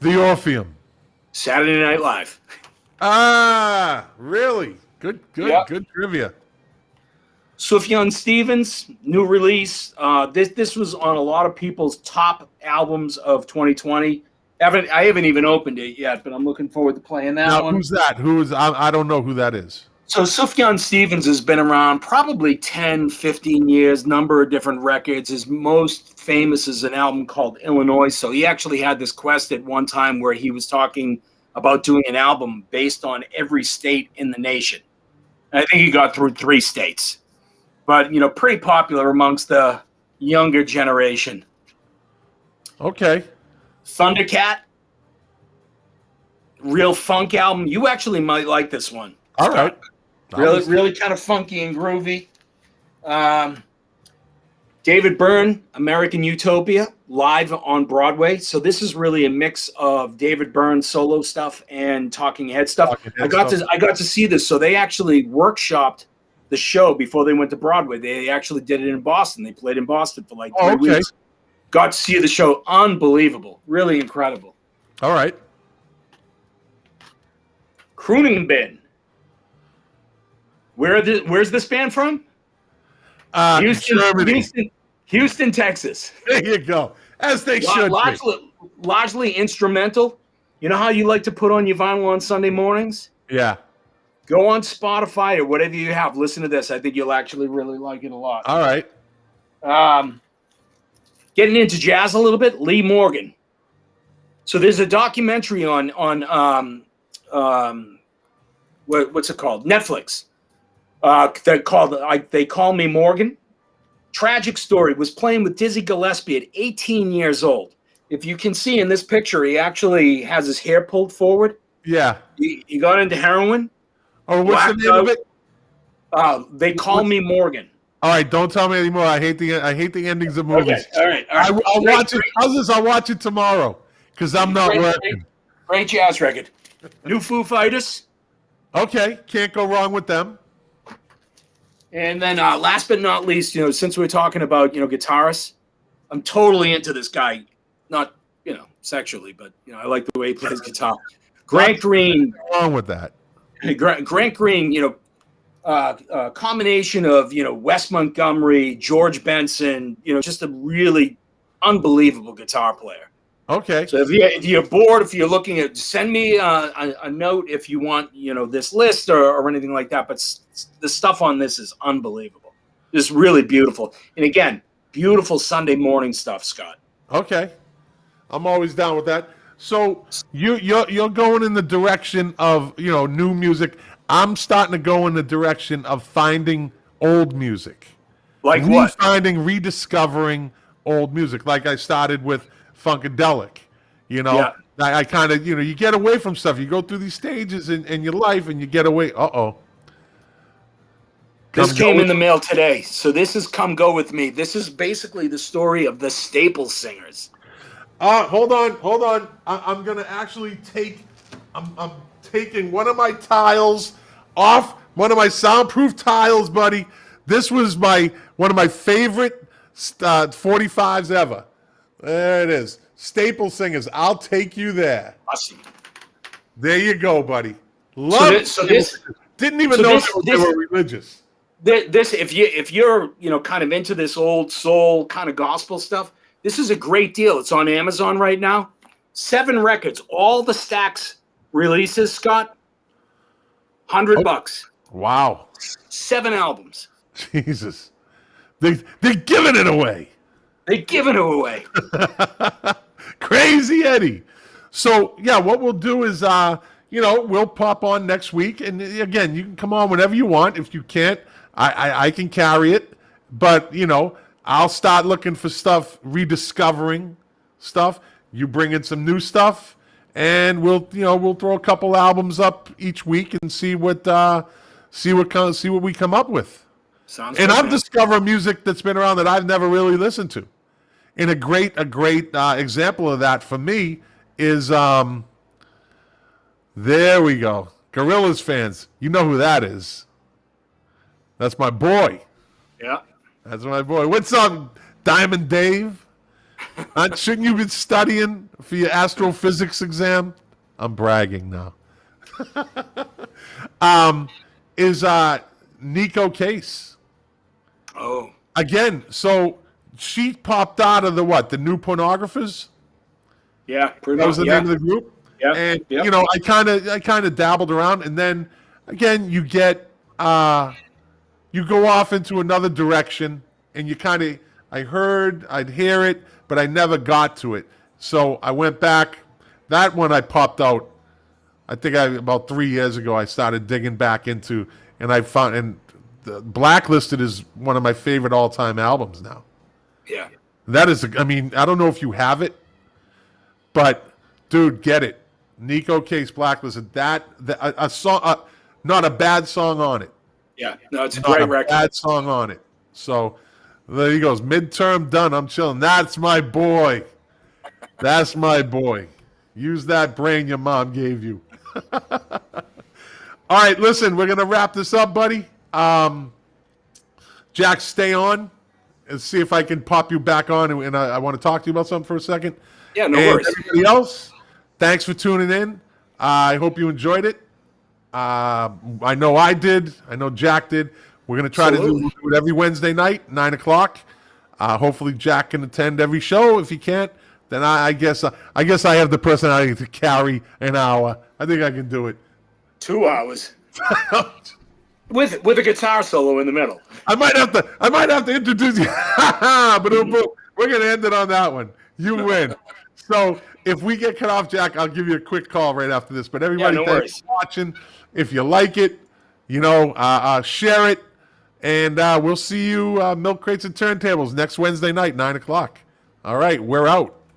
The Orpheum. Saturday Night Live. Ah, really? Good trivia. Sufjan Stevens, new release. This was on a lot of people's top albums of 2020. I haven't even opened it yet, but I'm looking forward to playing that one. Who's that? I don't know who that is. So Sufjan Stevens has been around probably 10, 15 years, number of different records. His most famous is an album called Illinois. So he actually had this quest at one time where he was talking about doing an album based on every state in the nation. And I think he got through 3 states. But, pretty popular amongst the younger generation. Okay. Thundercat, real funk album. You actually might like this one. All right. Really kind of funky and groovy. David Byrne, American Utopia, live on Broadway. So this is really a mix of David Byrne solo stuff and Talking Head stuff. I got to see this. So they actually workshopped the show before they went to Broadway. They actually did it in Boston. They played in Boston for like 3 weeks. Got to see the show. Unbelievable. Really incredible. All right. Crooning Bin. Where's this band from? Houston, Texas. There you go. As they should be. Largely instrumental. You know how you like to put on your vinyl on Sunday mornings? Yeah. Go on Spotify or whatever you have. Listen to this. I think you'll actually really like it a lot. All right. getting into jazz a little bit, Lee Morgan. So there's a documentary on what's it called? Netflix. They Call Me Morgan. Tragic story. Was playing with Dizzy Gillespie at 18 years old. If you can see in this picture, he actually has his hair pulled forward. Yeah. He got into heroin. Oh, what's the name of it? They Call Me Morgan. All right, don't tell me anymore. I hate the endings of movies. Okay, all right. I'll watch it. Cousins, I'll watch it tomorrow because I'm not working. Great jazz record. New Foo Fighters. Okay, can't go wrong with them. And then last but not least, since we're talking about, guitarists, I'm totally into this guy. Not, sexually, but, I like the way he plays guitar. Grant Green. What's wrong with that? Grant Green, combination of, Wes Montgomery, George Benson, just a really unbelievable guitar player. Okay. So if you're bored, if you're looking at, send me a note if you want, this list or anything like that. But the stuff on this is unbelievable. It's really beautiful. And again, beautiful Sunday morning stuff, Scott. Okay. I'm always down with that. So you're going in the direction of, new music. I'm starting to go in the direction of finding old music. Like what? Rediscovering old music. Like I started with Funkadelic, Yeah. I kind of, you get away from stuff. You go through these stages in your life and you get away. This came in the mail today. So this is Come Go With Me. This is basically the story of the Staples singers. Hold on. I'm going to actually I'm taking one of my tiles off, one of my soundproof tiles, buddy. This was one of my favorite 45s ever. There it is. Staple singers. I'll take you there. Awesome. There you go, buddy. Love it. Didn't even know they were religious. This, if you're kind of into this old soul kind of gospel stuff, this is a great deal. It's on Amazon right now. 7 records, all the Stax releases, Scott. $100. Wow. 7 albums. Jesus. They're giving it away. They're giving it away. Crazy Eddie. So, yeah, what we'll do is, we'll pop on next week. And, again, you can come on whenever you want. If you can't, I can carry it. But, I'll start looking for stuff, rediscovering stuff. You bring in some new stuff. And we'll throw a couple albums up each week and see what we come up with. Sounds and good, I've man. discovered music that's been around that I've never really listened to. And a great example of that for me is there we go. Gorillaz fans, you know who that is. That's my boy. Yeah. That's my boy. What's up, Diamond Dave? Shouldn't you be studying for your astrophysics exam? I'm bragging now. Is Nico Case. Oh. Again, so she popped out of the New Pornographers? Yeah, pretty much. That was the name of the group? Yeah. And, yeah. I kind of dabbled around. And then, again, you get, you go off into another direction. And you kind of, I'd hear it, but I never got to it. So I went back. That one I popped out. I think about 3 years ago, I started digging back into, and I found, and Blacklisted is one of my favorite all-time albums now. Yeah. That is, I don't know if you have it, but dude, get it. Nico Case, Blacklisted. A song, not a bad song on it. Yeah, no, it's a great record. Bad song on it. So there he goes. Midterm done. I'm chilling. That's my boy. That's my boy. Use that brain your mom gave you. All right, listen, we're going to wrap this up, buddy. Jack, stay on and see if I can pop you back on. And I want to talk to you about something for a second. Yeah, no worries. Everybody else, thanks for tuning in. I hope you enjoyed it. I know I did. I know Jack did. We're going to try to do it every Wednesday night, 9 o'clock. Hopefully Jack can attend every show. If he can't, then I guess I have the personality to carry an hour. I think I can do it. 2 hours. With a guitar solo in the middle. I might have to introduce you. But We're going to end it on that one. You win. So if we get cut off, Jack, I'll give you a quick call right after this. But everybody, thanks for watching. If you like it, share it. And we'll see you, Milk Crates and Turntables, next Wednesday night, 9 o'clock. All right, we're out.